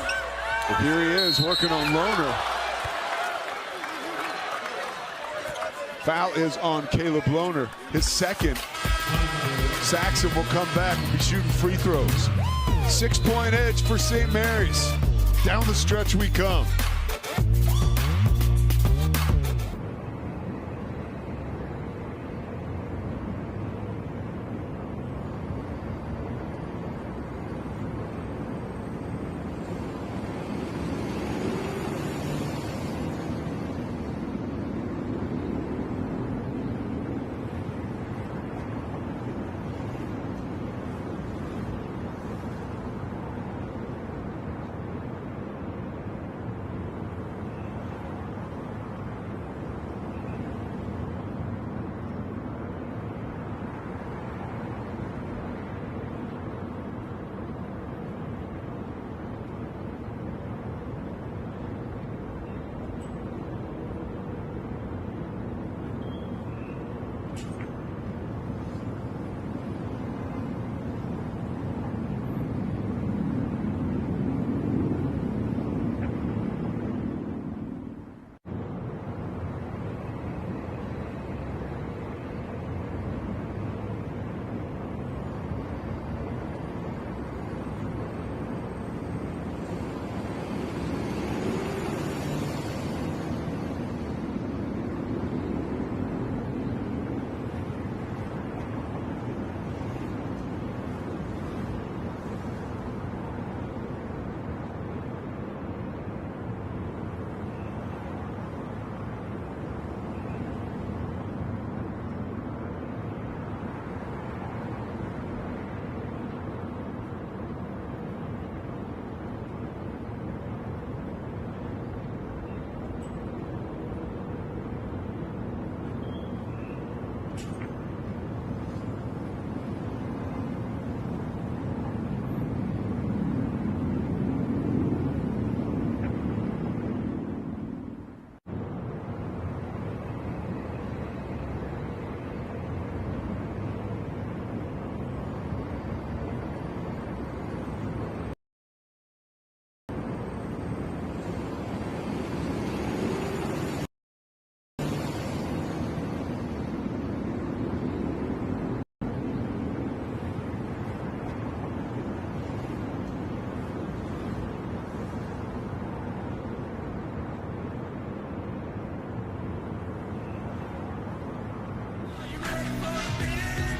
But here he is working on Lohner. Foul is on Caleb Lohner, his second. Saxton will come back and be shooting free throws. 6-point edge for St. Mary's. Down the stretch we come.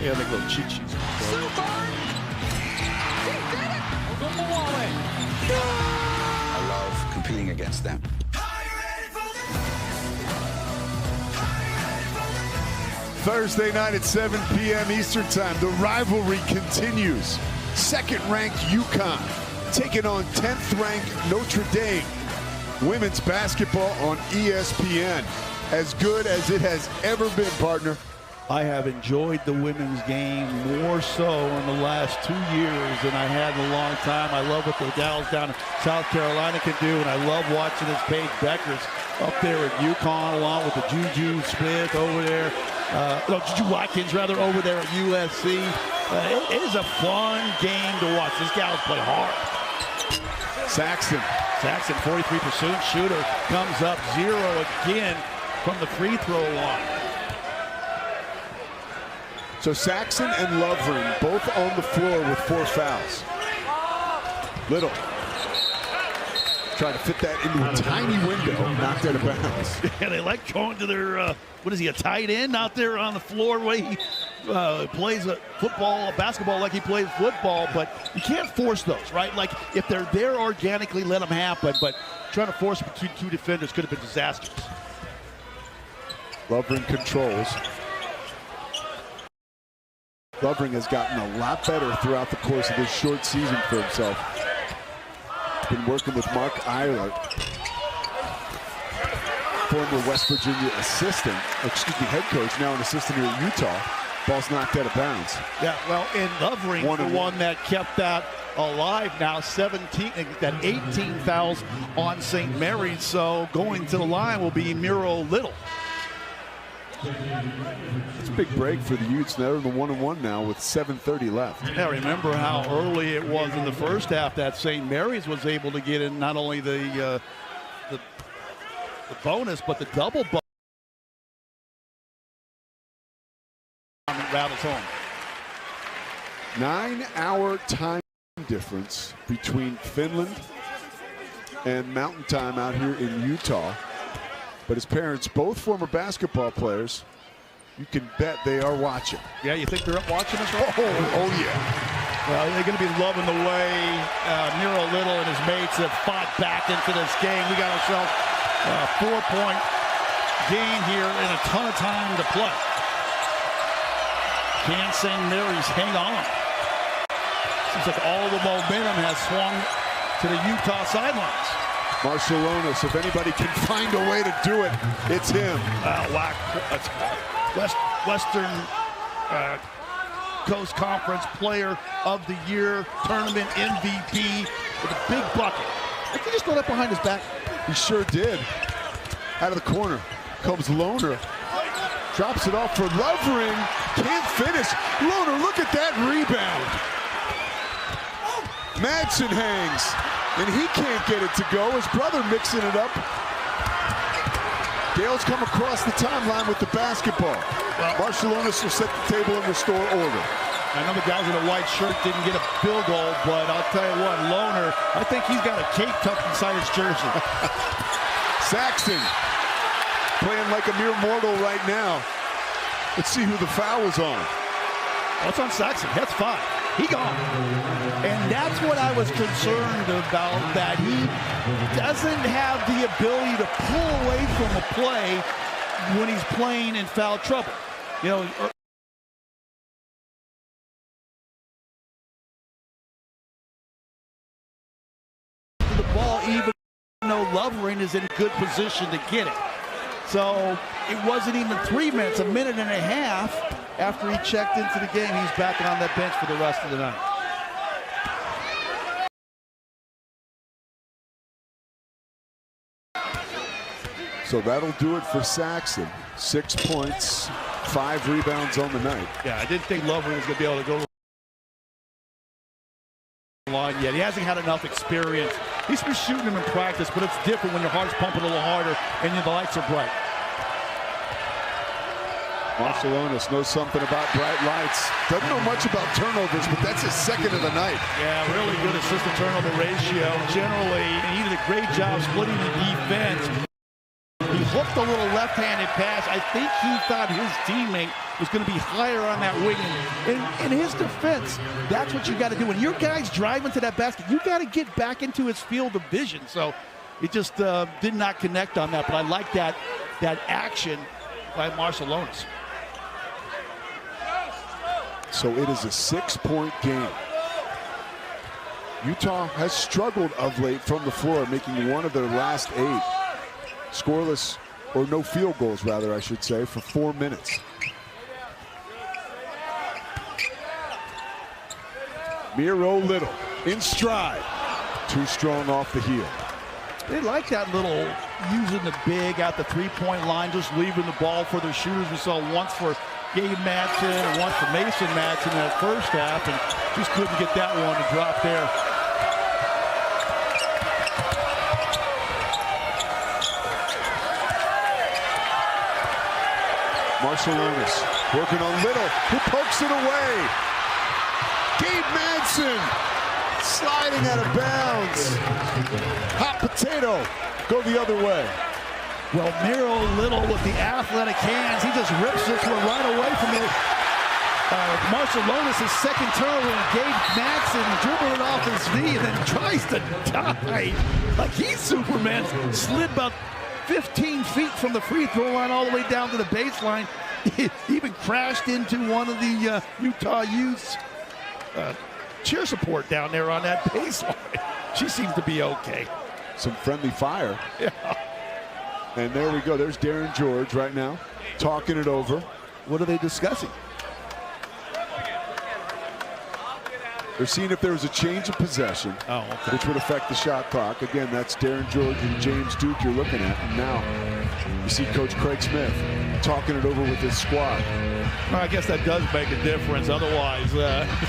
Yeah, they go cheat-sheets. I love competing against them. Thursday night at 7 p.m. Eastern Time, the rivalry continues. Second-ranked UConn taking on 10th-ranked Notre Dame. Women's basketball on ESPN. As good as it has ever been, partner. I have enjoyed the women's game more so in the last 2 years than I had in a long time. I love what the gals down in South Carolina can do, and I love watching this Paige Beckers up there at UConn, along with the Juju Smith over there. Juju Watkins, rather, over there at USC. It is a fun game to watch. These gals play hard. Saxton, 43% shooter, comes up 0 again from the free throw line. So Saxton and Lovering both on the floor with 4 fouls. Little trying to fit that into a tiny window, knocked out of bounds. Yeah, they like going to their, what is he, a tight end out there on the floor, the way he plays basketball like he plays football, but you can't force those, right? Like, if they're there organically, let them happen, but trying to force them between 2 defenders could have been disastrous. Lovering controls. Lovering has gotten a lot better throughout the course of this short season for himself. Been working with Mark Eilert, former West Virginia head coach, now an assistant here at Utah. Ball's knocked out of bounds. Yeah, well, and Lovering, the one that kept that alive now, 18 fouls on St. Mary's, so going to the line will be Miro Little. It's a big break for the Utes. They're in the 1-1 now with 7:30 left. Yeah, remember how early it was in the first half that St. Mary's was able to get in not only the bonus, but the double bonus. Rattles home. 9-hour time difference between Finland and Mountain Time out here in Utah. But his parents, both former basketball players, you can bet they are watching. Yeah, you think they're up watching us? Right? Oh yeah. Well, they're going to be loving the way Miro Little and his mates have fought back into this game. We got ourselves a 4-point game here and a ton of time to play. Can St. Mary's hang on? Seems like all the momentum has swung to the Utah sidelines. Marciulionis, if anybody can find a way to do it, it's him. Western Coast Conference Player of the Year, tournament MVP with a big bucket. Did he just throw that behind his back? He sure did. Out of the corner comes Lohner. Drops it off for Lovering. Can't finish. Lohner, look at that rebound. Madsen hangs. And he can't get it to go. His brother mixing it up. Gales come across the timeline with the basketball. Marciulionis will set the table and restore order. I know the guys in the white shirt didn't get a field goal, but I'll tell you what, Lohner, I think he's got a cake tucked inside his jersey. Saxton playing like a mere mortal right now. Let's see who the foul was on. Oh, it's on Saxton. That's 5. He gone. And that's what I was concerned about, that he doesn't have the ability to pull away from a play when he's playing in foul trouble. You know, the ball, even though Lovering is in good position to get it. So it wasn't even 3 minutes, a minute and a half after he checked into the game. He's back on that bench for the rest of the night. So that'll do it for Saxton. 6 points, 5 rebounds on the night. Yeah, I didn't think Lovering was going to be able to go to the line yet. He hasn't had enough experience. He's been shooting them in practice, but it's different when your heart's pumping a little harder and the lights are bright. Marciulionis knows something about bright lights. Doesn't know much about turnovers, but that's his second of the night. Yeah, really good assist-to-turnover ratio generally, and he did a great job splitting the defense. He hooked a little left-handed pass. I think he thought his teammate was going to be higher on that wing. And in his defense, that's what you got to do. When your guy's driving to that basket, you got to get back into his field of vision. So it just did not connect on that. But I like that action by Marciulionis. So it is a 6-point game. Utah has struggled of late from the floor, making one of their last 8 scoreless, or no field goals rather, I should say, for 4 minutes. Miro Little in stride. Too strong off the heel. They like that little using the big at the three-point line, just leaving the ball for their shooters. We saw once for Gabe Madsen and once for Mason Madsen in that first half, and just couldn't get that one to drop there. Marciulionis working on Little, who pokes it away. Gabe Madsen sliding out of bounds. Hot potato, go the other way. Well, Miro Little with the athletic hands, he just rips this one right away from it. Marciulionis' second turnover, and Gabe Madsen dribbling it off his knee and then tries to dive like he's Superman. Slid about 15 feet from the free throw line all the way down to the baseline. He even crashed into one of the Utah Utes cheer support down there on that baseline. She seems to be okay. Some friendly fire. Yeah. And there we go. There's Darren George right now, talking it over. What are they discussing? They're seeing if there was a change of possession, which would affect the shot clock. Again, that's Darren George and James Duke you're looking at. And now you see Coach Craig Smith talking it over with his squad. Well, I guess that does make a difference. Otherwise,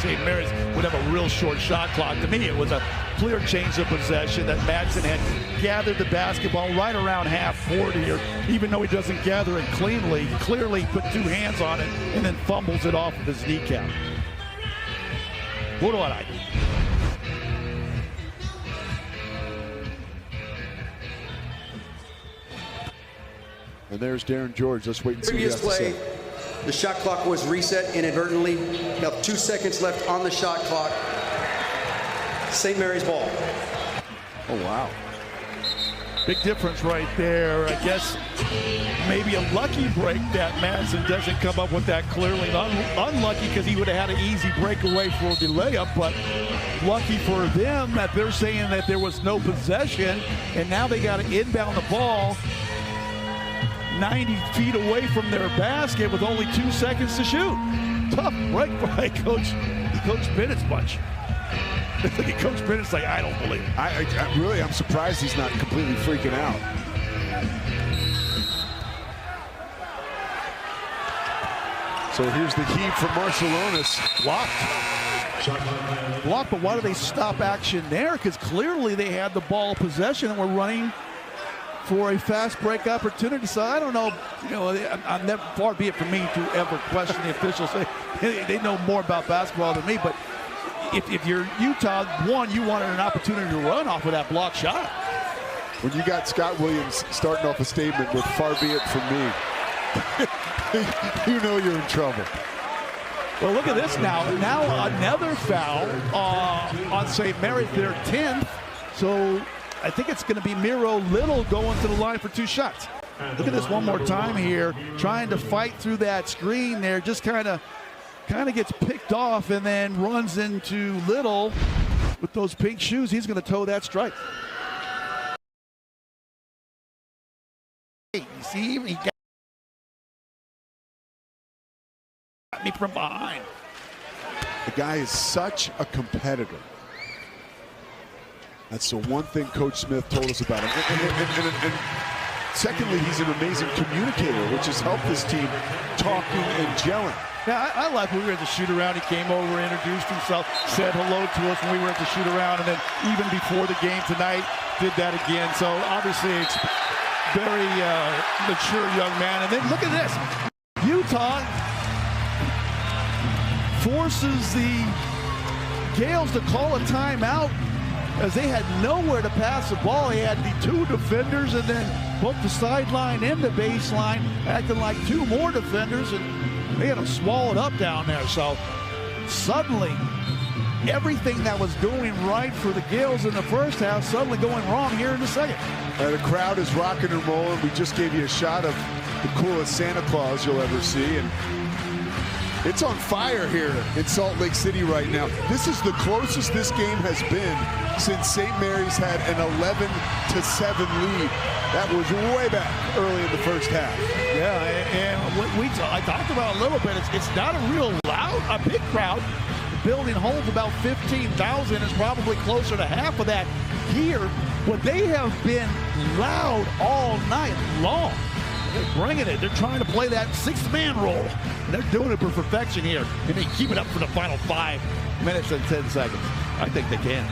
St. Mary's would have a real short shot clock. To me, it was a clear change of possession that Madsen had gathered the basketball right around half court here. Even though he doesn't gather it cleanly, he clearly put 2 hands on it and then fumbles it off of his kneecap. What do I do? And there's Darren George. Let's wait and see what he has to say. Previous play, the shot clock was reset inadvertently. You have 2 seconds left on the shot clock. St. Mary's ball. Oh, wow. Big difference right there. I guess maybe a lucky break that Madsen doesn't come up with that clearly. Unlucky because he would have had an easy breakaway for the layup, but lucky for them that they're saying that there was no possession, and now they got to inbound the ball 90 feet away from their basket with only 2 seconds to shoot. Tough break by Coach Bennett's bunch. Look at Coach Bennett's like, I don't believe it. I'm surprised he's not completely freaking out. So here's the heave from Marciulionis. Blocked, but why do they stop action there? Because clearly they had the ball possession and were running for a fast break opportunity. So I don't know, I'm never, far be it from me to ever question the officials. They know more about basketball than me, but if you're Utah, you wanted an opportunity to run off of that block shot. When you got Scott Williams starting off a statement with "far be it from me," you know you're in trouble. Well, look at this now. Now another foul on St. Mary's, their 10th. So I think it's going to be Miro Little going to the line for 2 shots. Look at this one more time here, trying to fight through that screen there. Just kind of gets picked off and then runs into Little with those pink shoes. He's going to toe that strike. You see, he got me from behind. The guy is such a competitor. That's the one thing Coach Smith told us about him. And secondly, he's an amazing communicator, which has helped this team talking and gelling. Yeah, I like when we were at the shoot-around. He came over, introduced himself, said hello to us when we were at the shoot-around, and then even before the game tonight, did that again. So obviously, it's very mature young man. And then look at this. Utah forces the Gales to call a timeout as they had nowhere to pass the ball. He had the 2 defenders and then both the sideline and the baseline acting like 2 more defenders, and they had them swallowed up down there. So suddenly, everything that was going right for the Gales in the first half suddenly going wrong here in the second. The crowd is rocking and rolling. We just gave you a shot of the coolest Santa Claus you'll ever see, and it's on fire here in Salt Lake City right now. This is the closest this game has been since St. Mary's had an 11-7 lead. That was way back early in the first half. Yeah, and I talked about a little bit. It's not a real loud, a big crowd. The building holds about 15,000. It's probably closer to half of that here. But they have been loud all night long. They're bringing it. They're trying to play that 6-man role. And they're doing it for perfection here. And they keep it up for the final 5 minutes and 10 seconds. I think they can.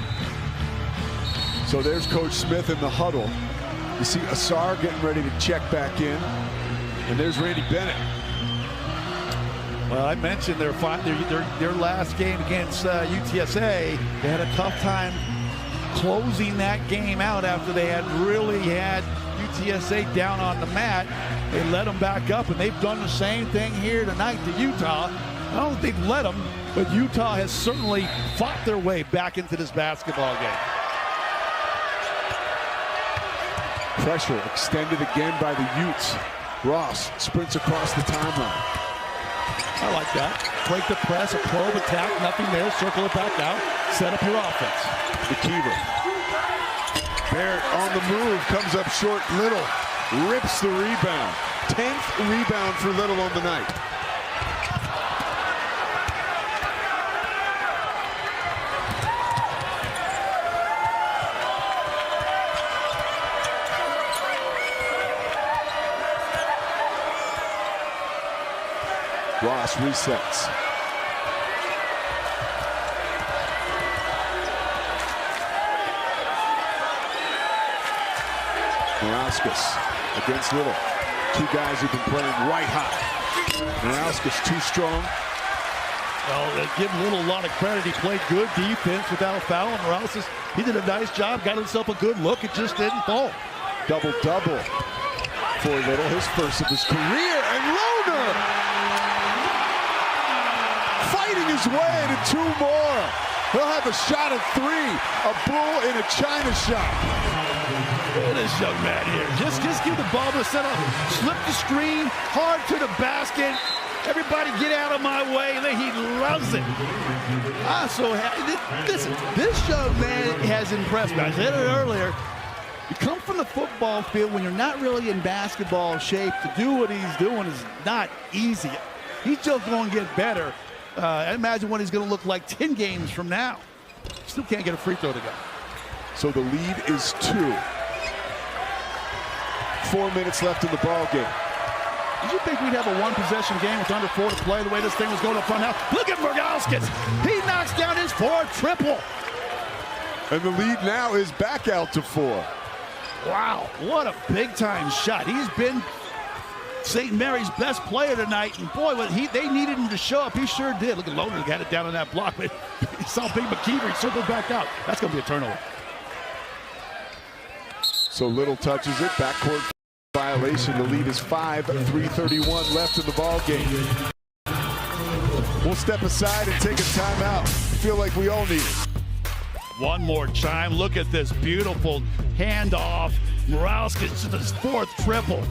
So there's Coach Smith in the huddle. You see Asar getting ready to check back in. And there's Randy Bennett. Well, I mentioned their last game against UTSA. They had a tough time closing that game out after they had really had UTSA down on the mat. They let them back up, and they've done the same thing here tonight to Utah. I don't think they've let them, but Utah has certainly fought their way back into this basketball game. Pressure extended again by the Utes. Ross sprints across the timeline. I like that. Break the press, a probe attack, nothing there, circle it back out, set up your offense. McKeever. Barrett on the move, comes up short. Little rips the rebound. 10th rebound for Little on the night. Ross resets. Morauskas against Little. 2 guys who've been playing white hot. Morauskas too strong. Well, give Little a lot of credit. He played good defense without a foul. Morauskas, he did a nice job, got himself a good look. It just didn't fall. Double-double for Little, his first of his career. And Lohner fighting his way to 2 more. He'll have a shot at 3. A bull in a China shop. Look at this young man here. Just give the ball to set up, slip the screen, hard to the basket. Everybody get out of my way. And then he loves it. Listen, this young man has impressed me. I said it earlier. You come from the football field when you're not really in basketball shape. To do what he's doing is not easy. He's just going to get better. I imagine what he's going to look like 10 games from now. Still can't get a free throw to go. So the lead is 2. 4 minutes left in the ball game. Did you think we'd have a 1-possession game with under 4 to play the way this thing was going up front now? Look at Morauskas. He knocks down his 4th triple. And the lead now is back out to 4. Wow, what a big-time shot. He's been St. Mary's best player tonight, and boy, they needed him to show up. He sure did. Look at Lohner, got it down on that block, but he saw Big McKeever, he circled back out. That's going to be a turnover. So Little touches it, backcourt violation. The lead is 5, 3:31 left in the ball game. We'll step aside and take a timeout. I feel like we all need it. One more time. Look at this beautiful handoff. Morauskas to his 4th triple.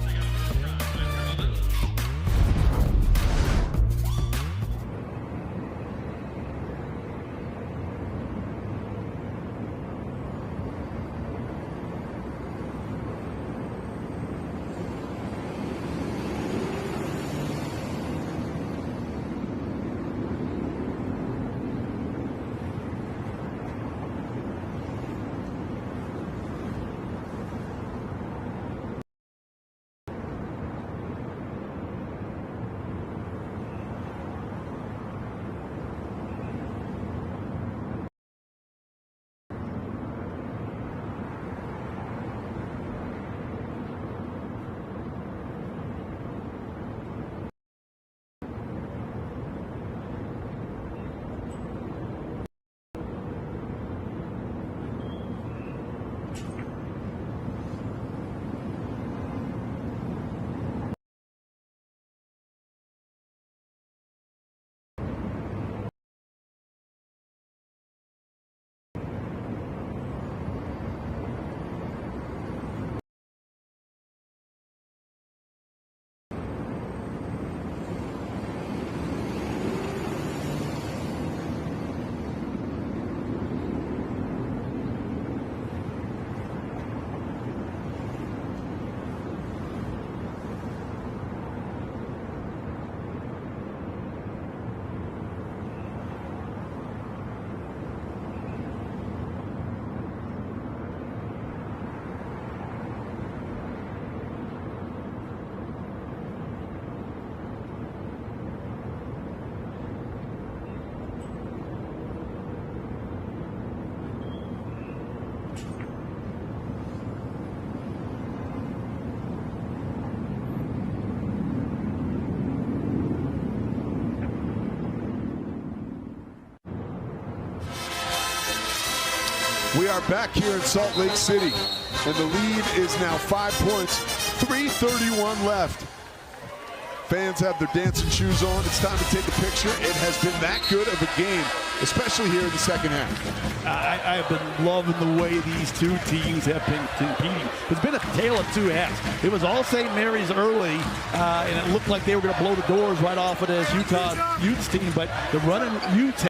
are back here in Salt Lake City, and the lead is now 5 points, 3:31 left. Fans have their dancing shoes on. It's time to take a picture. It has been that good of a game, especially here in the second half. I have been loving the way these two teams have been competing. It's been a tale of two halves. It was all St. Mary's early, and it looked like they were going to blow the doors right off of this Utah Utes team, but the running Utes.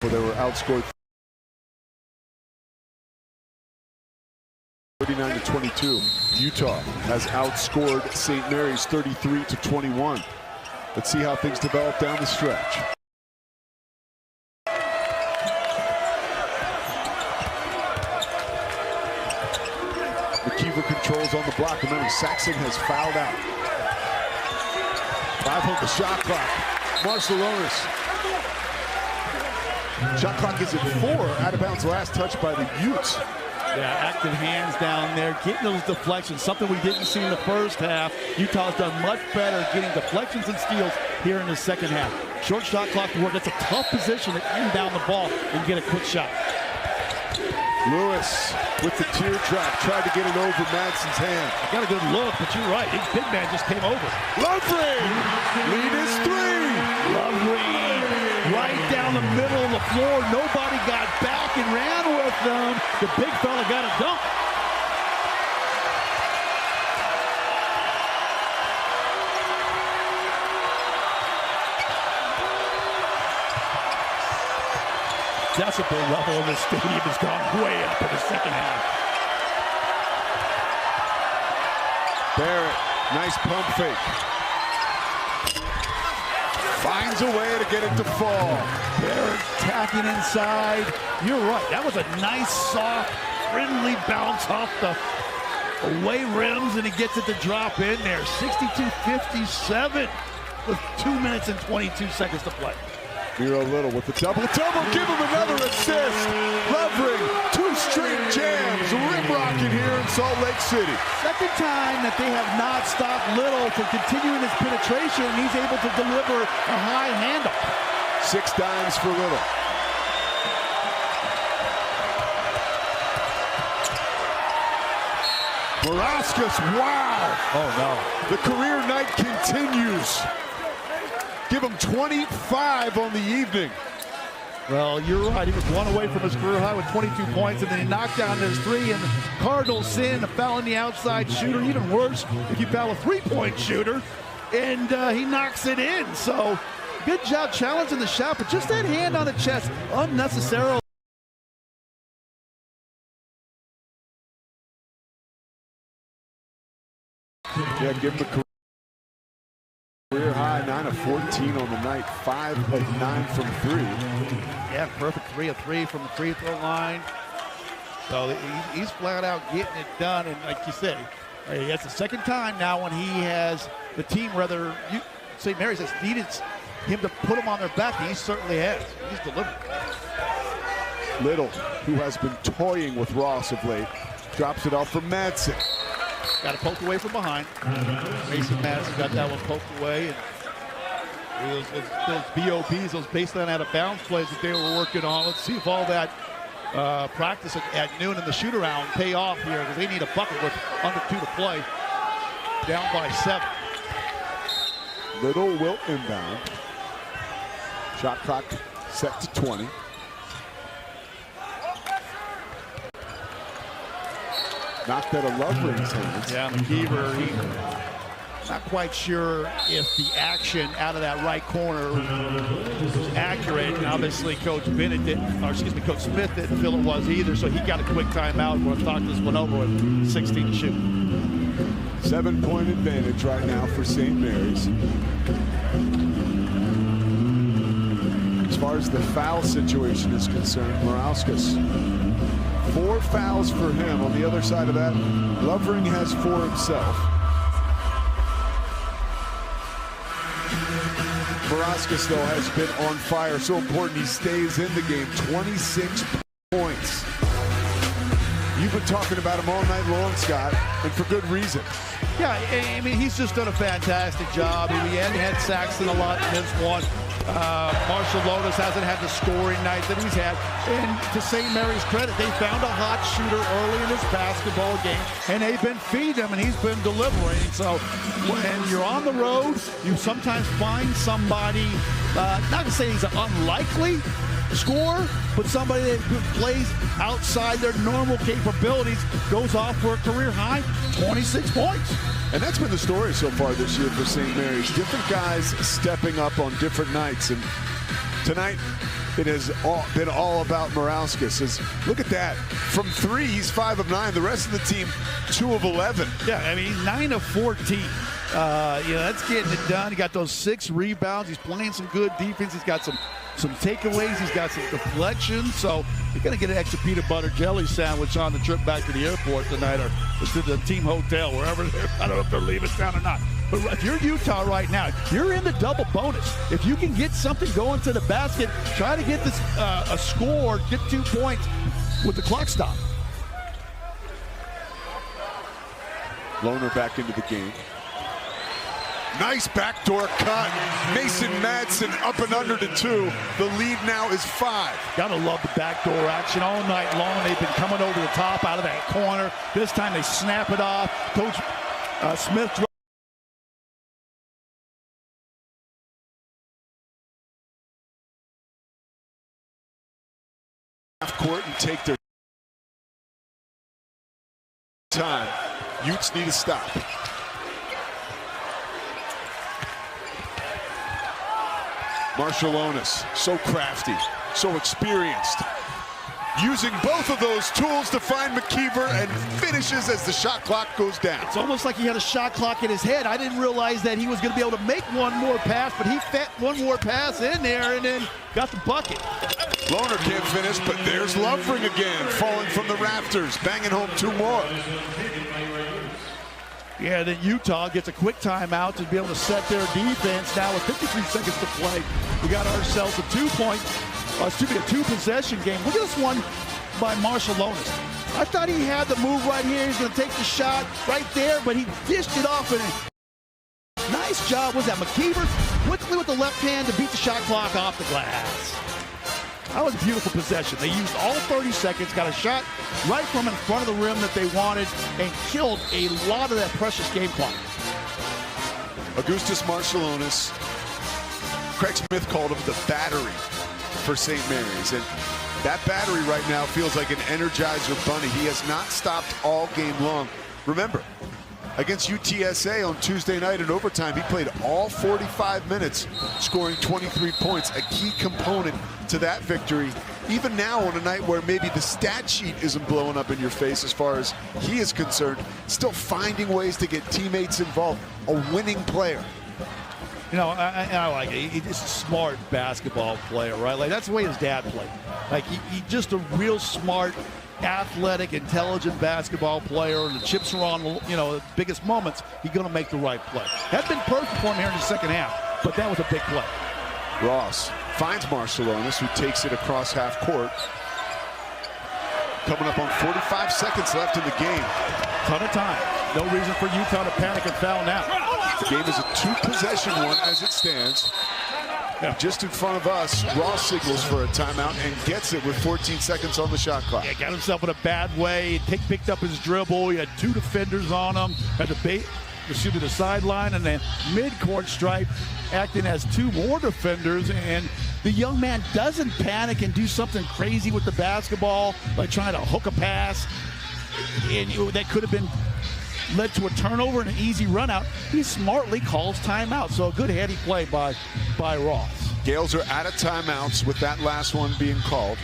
They were outscored 39-22. Utah has outscored St. Mary's 33-21. Let's see how things develop down the stretch. McKeever controls on the block. Remember, Saxon has fouled out. 5 on the shot clock. Marcelonis. Shot clock is at 4. Out of bounds last touch by the Utes. Yeah, active hands down there, getting those deflections, something we didn't see in the first half. Utah's done much better getting deflections and steals here in the second half. Short shot clock to work. That's a tough position to inbound the ball and get a quick shot. Lewis with the teardrop, tried to get it over Madsen's hand. Got a good look, but you're right. His big man just came over. Lovely! Lead is 3! Lovely! Right down the middle of the floor. Nobody got back and ran with them. The big fella got a dunk. Decibel level in the stadium has gone way up in the second half. Barrett, nice pump fake. Finds a way to get it to fall. Barrett tacking inside. You're right. That was a nice, soft, friendly bounce off the away rims, and he gets it to drop in there. 62-57 with 2 minutes and 22 seconds to play. Miro Little with the double-double. Give him another assist. Lovering, 2 straight jams. Rim rocking here in Salt Lake City. Second time that they have not stopped Little from continuing his penetration, and he's able to deliver a high handle. 6 dimes for Little. Morauskas, wow. Oh, no. The career night continues. Give him 25 on the evening. Well, you're right. He was 1 away from his career high with 22 points, and then he knocked down his 3, and Cardinals sin a foul on the outside shooter. Even worse, if you foul a 3-point shooter, and he knocks it in. So good job challenging the shot, but just that hand on the chest, unnecessarily. Yeah, give him a career high, 9 of 14 on the night, 5 of 9 from 3. Yeah, perfect 3 of 3 from the free throw line. So he's flat out getting it done, and like you said, that's the second time now when he has the team, rather St. Mary's has needed him to put him on their back, and he certainly has. He's delivered. Little, who has been toying with Ross of late, drops it off for Madsen. Got it poked away from behind. Mason Madsen got that one poked away. And those BOPs, those baseline out of bounds plays that they were working on. Let's see if all that practice at noon in the shoot around pay off here, because they need a bucket with under 2 to play. Down by 7. Little will inbound. Shot clock set to 20. Knocked out of Lovering's hands. Yeah, McKeever, he's not quite sure if the action out of that right corner was accurate. And obviously, Coach Smith didn't feel it was either, so he got a quick timeout. We're going to talk this one over with 16 to shoot. 7-point advantage right now for St. Mary's. As far as the foul situation is concerned, Morauskas, 4 fouls for him. On the other side of that, Lovering has 4 himself. Morauskas, though, has been on fire. So important he stays in the game. 26 points. You've been talking about him all night long, Scott, and for good reason. Yeah, I mean, he's just done a fantastic job. He had Saxon a lot in this one. Marshall Lotus hasn't had the scoring night that he's had. And to St. Mary's credit, they found a hot shooter early in this basketball game, and they've been feeding him, and he's been delivering. So when you're on the road, you sometimes find somebody, not to say he's an unlikely scorer, but somebody that plays outside their normal capabilities, goes off for a career high 26 points. And that's been the story so far this year for St. Mary's. Different guys stepping up on different nights. And tonight, it has been all about Morauskas. Look at that. From 3, he's 5 of 9. The rest of the team, 2 of 11. Yeah, I mean, 9 of 14. That's getting it done. He got those 6 rebounds. He's playing some good defense. He's got some takeaways. He's got some deflections. So you're going to get an extra peanut butter jelly sandwich on the trip back to the airport tonight, or to the team hotel, wherever. I don't know if they're leaving town or not. But if you're Utah right now, you're in the double bonus. If you can get something going to the basket, try to get this a score, get 2 points with the clock stop. Lohner back into the game. Nice backdoor cut. Mason Madsen up and under to 2. The lead now is 5. Gotta love the backdoor action all night long. They've been coming over the top out of that corner. This time they snap it off. Coach Smith half court and take their time. Utes need to stop. Marshallonis, so crafty, so experienced. Using both of those tools to find McKeever, and finishes as the shot clock goes down. It's almost like he had a shot clock in his head. I didn't realize that he was going to be able to make one more pass, but he fit one more pass in there and then got the bucket. Lohner can't finish, but there's Lovering again, falling from the rafters, banging home 2 more. Yeah, then Utah gets a quick timeout to be able to set their defense. Now with 53 seconds to play, we got ourselves a 2-possession game. Look at this one by Marshallonis. I thought he had the move right here. He's going to take the shot right there, but he dished it off. And nice job. Was that McKeever? Quickly with the left hand to beat the shot clock off the glass. That was a beautiful possession. They used all 30 seconds, got a shot right from in front of the rim that they wanted, and killed a lot of that precious game clock. Augustus Marshallonis, Craig Smith called him the battery for St. Mary's, and that battery right now feels like an Energizer bunny. He has not stopped all game long. Remember, against UTSA on Tuesday night in overtime, he played all 45 minutes, scoring 23 points, a key component to that victory. Even now on a night where maybe the stat sheet isn't blowing up in your face as far as he is concerned, still finding ways to get teammates involved, a winning player. You know, I like it. He's just a smart basketball player, right? Like, that's the way his dad played. Like, he's just a real smart, athletic, intelligent basketball player, and the chips are on, you know, the biggest moments, he's going to make the right play. That's been perfect for him here in the second half, but that was a big play. Ross finds Marshallonis, who takes it across half court. Coming up on 45 seconds left in the game. Ton of time. No reason for Utah to panic and foul now. The game is a 2-possession one as it stands. Just in front of us, Ross signals for a timeout and gets it with 14 seconds on the shot clock. Yeah, got himself in a bad way. Picked up his dribble. He had 2 defenders on him. Had to shoot to the sideline, and then mid-court stripe, acting as 2 more defenders. And the young man doesn't panic and do something crazy with the basketball, like trying to hook a pass. And that could have been led to a turnover and an easy run out. He smartly calls timeout. So a good heady play by Ross. Gales are out of timeouts with that last one being called.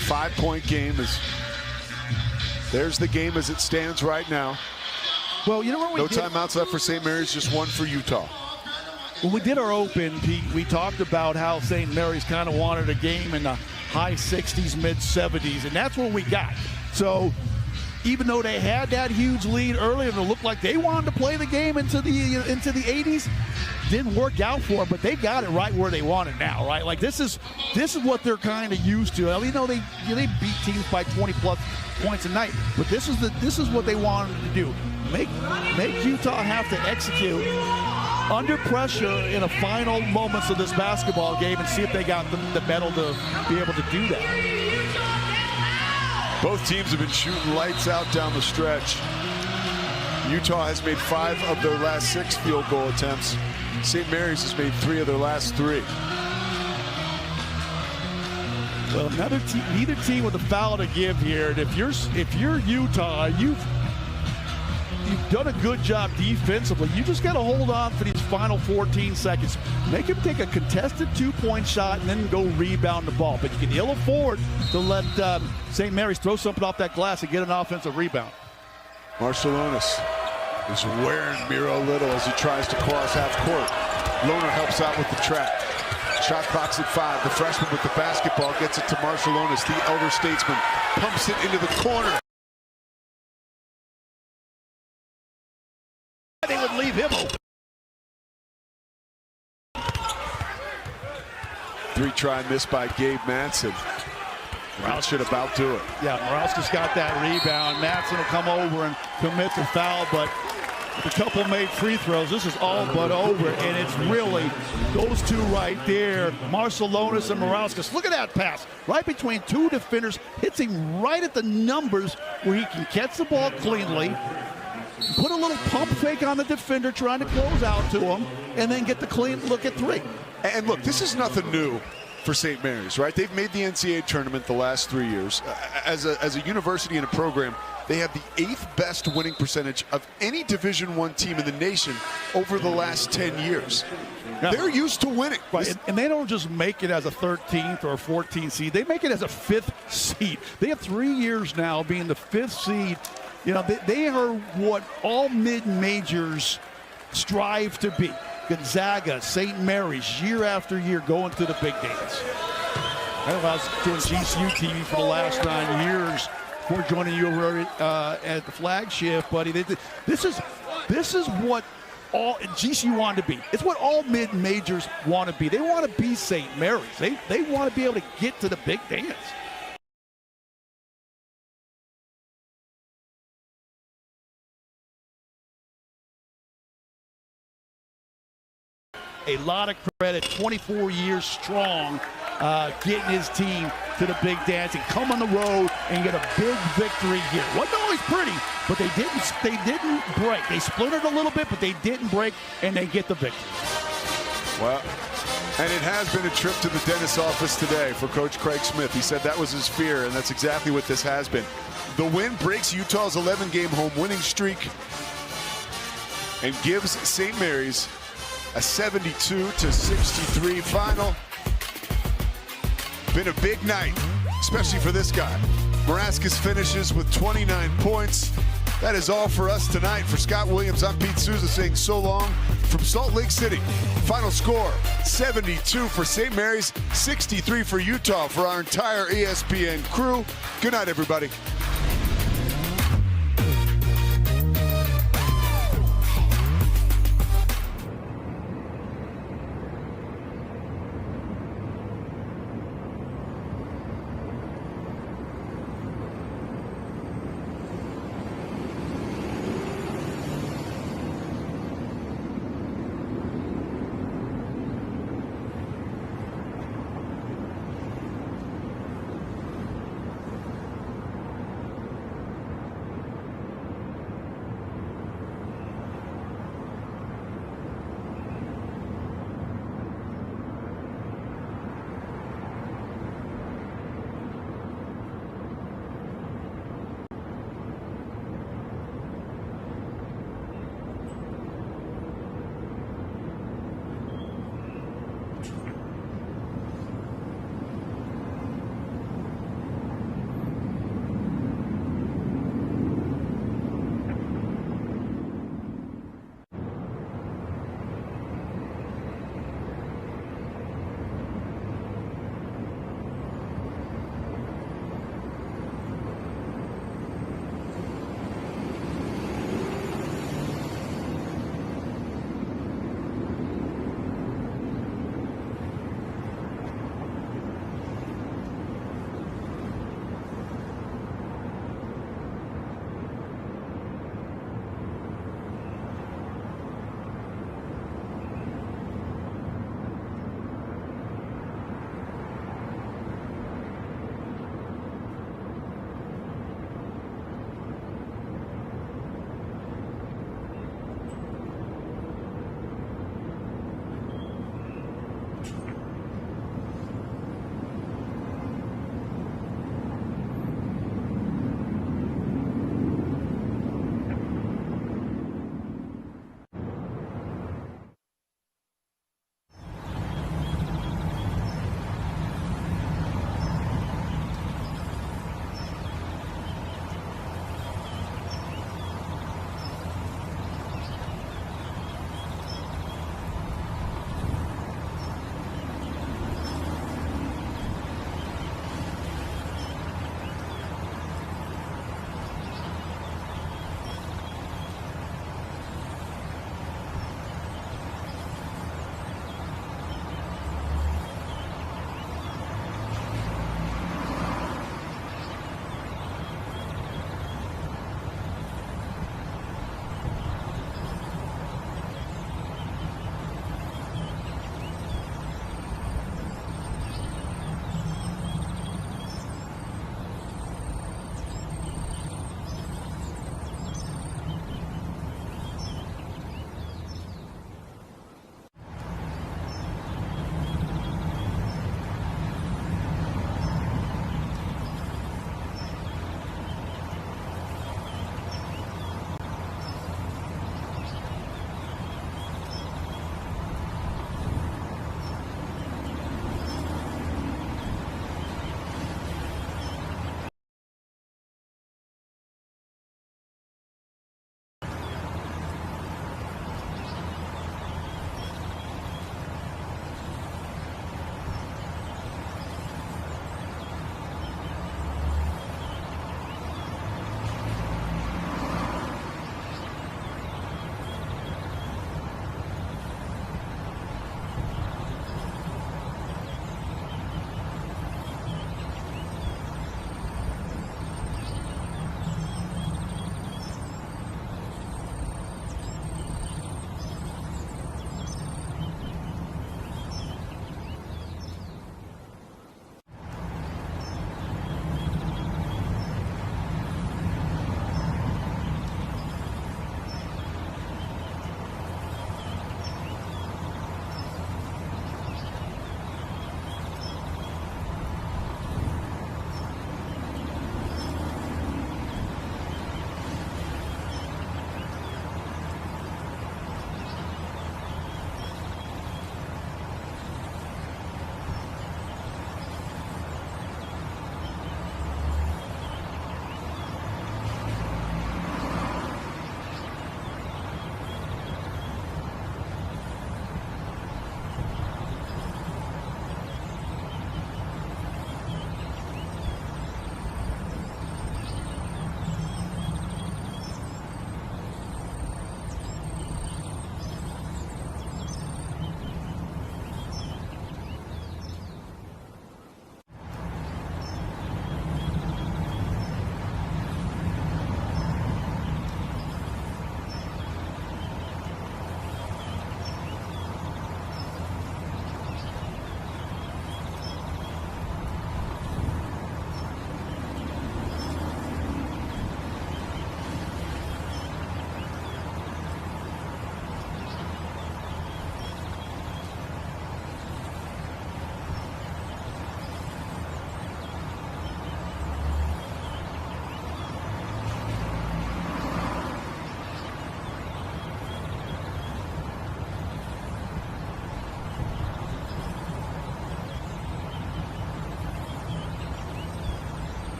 5-point game. There's the game as it stands right now. Well, you know what no timeouts left for St. Mary's, just 1 for Utah. When we did our open, Pete, we talked about how St. Mary's kind of wanted a game in the high 60s, mid 70s, and that's what we got. So even though they had that huge lead earlier, and it looked like they wanted to play the game into the 80s, didn't work out for them, but they got it right where they want it now, right? Like, this is what they're kind of used to. I mean, they beat teams by 20+ points a night, but this is what they wanted to do. Make Utah have to execute under pressure in the final moments of this basketball game and see if they got the mettle to be able to do that. Both teams have been shooting lights out down the stretch. Utah has made 5 of their last 6 field goal attempts. St. Mary's has made 3 of their last 3. Well, neither team with a foul to give here. And if you're Utah, you've done a good job defensively. You just got to hold on for these final 14 seconds. Make him take a contested 2-point shot and then go rebound the ball. But you can ill afford to let St. Mary's throw something off that glass and get an offensive rebound. Marciulionis is wearing Miro Little as he tries to cross half court. Lohner helps out with the trap. Shot clock's at 5. The freshman with the basketball gets it to Marciulionis. The elder statesman pumps it into the corner. They would leave him open. 3-try miss by Gabe Manson. Morales should about do it. Yeah, Morales just got that rebound. Matson will come over and commit the foul, but with a couple made free throws, this is all but over, and it's really those two right there, Marciulionis and Morales. Look at that pass, right between 2 defenders, hits him right at the numbers where he can catch the ball cleanly, put a little pump fake on the defender trying to close out to him, and then get the clean look at 3. And look, this is nothing new for St. Mary's, right? They've made the NCAA tournament the last 3 years. As a university and a program, they have the 8th best winning percentage of any Division I team in the nation over the last 10 years. Yeah. They're used to winning. Right, and they don't just make it as a 13th or a 14th seed. They make it as a 5th seed. They have 3 years now being the 5th seed. You know, they are what all mid-majors strive to be. Gonzaga, St. Mary's, year after year going to the big dance. I was doing GCU TV for the last 9 years before joining you over at the flagship, buddy. This is what all GCU wanted to be. It's what all mid-majors want to be. They want to be St. Mary's. They want to be able to get to the big dance. A lot of credit, 24 years strong, getting his team to the big dance and come on the road and get a big victory here. Wasn't always pretty, but they didn't break. They splintered a little bit, but they didn't break, and they get the victory. Well, and it has been a trip to the dentist's office today for Coach Craig Smith. He said that was his fear, and that's exactly what this has been. The win breaks Utah's 11-game home winning streak and gives St. Mary's a 72-63 final. Been a big night, especially for this guy. Marascus finishes with 29 points. That is all for us tonight. For Scott Williams, I'm Pete Souza saying so long from Salt Lake City. Final score, 72 for St. Mary's, 63 for Utah. For our entire ESPN crew, good night, everybody.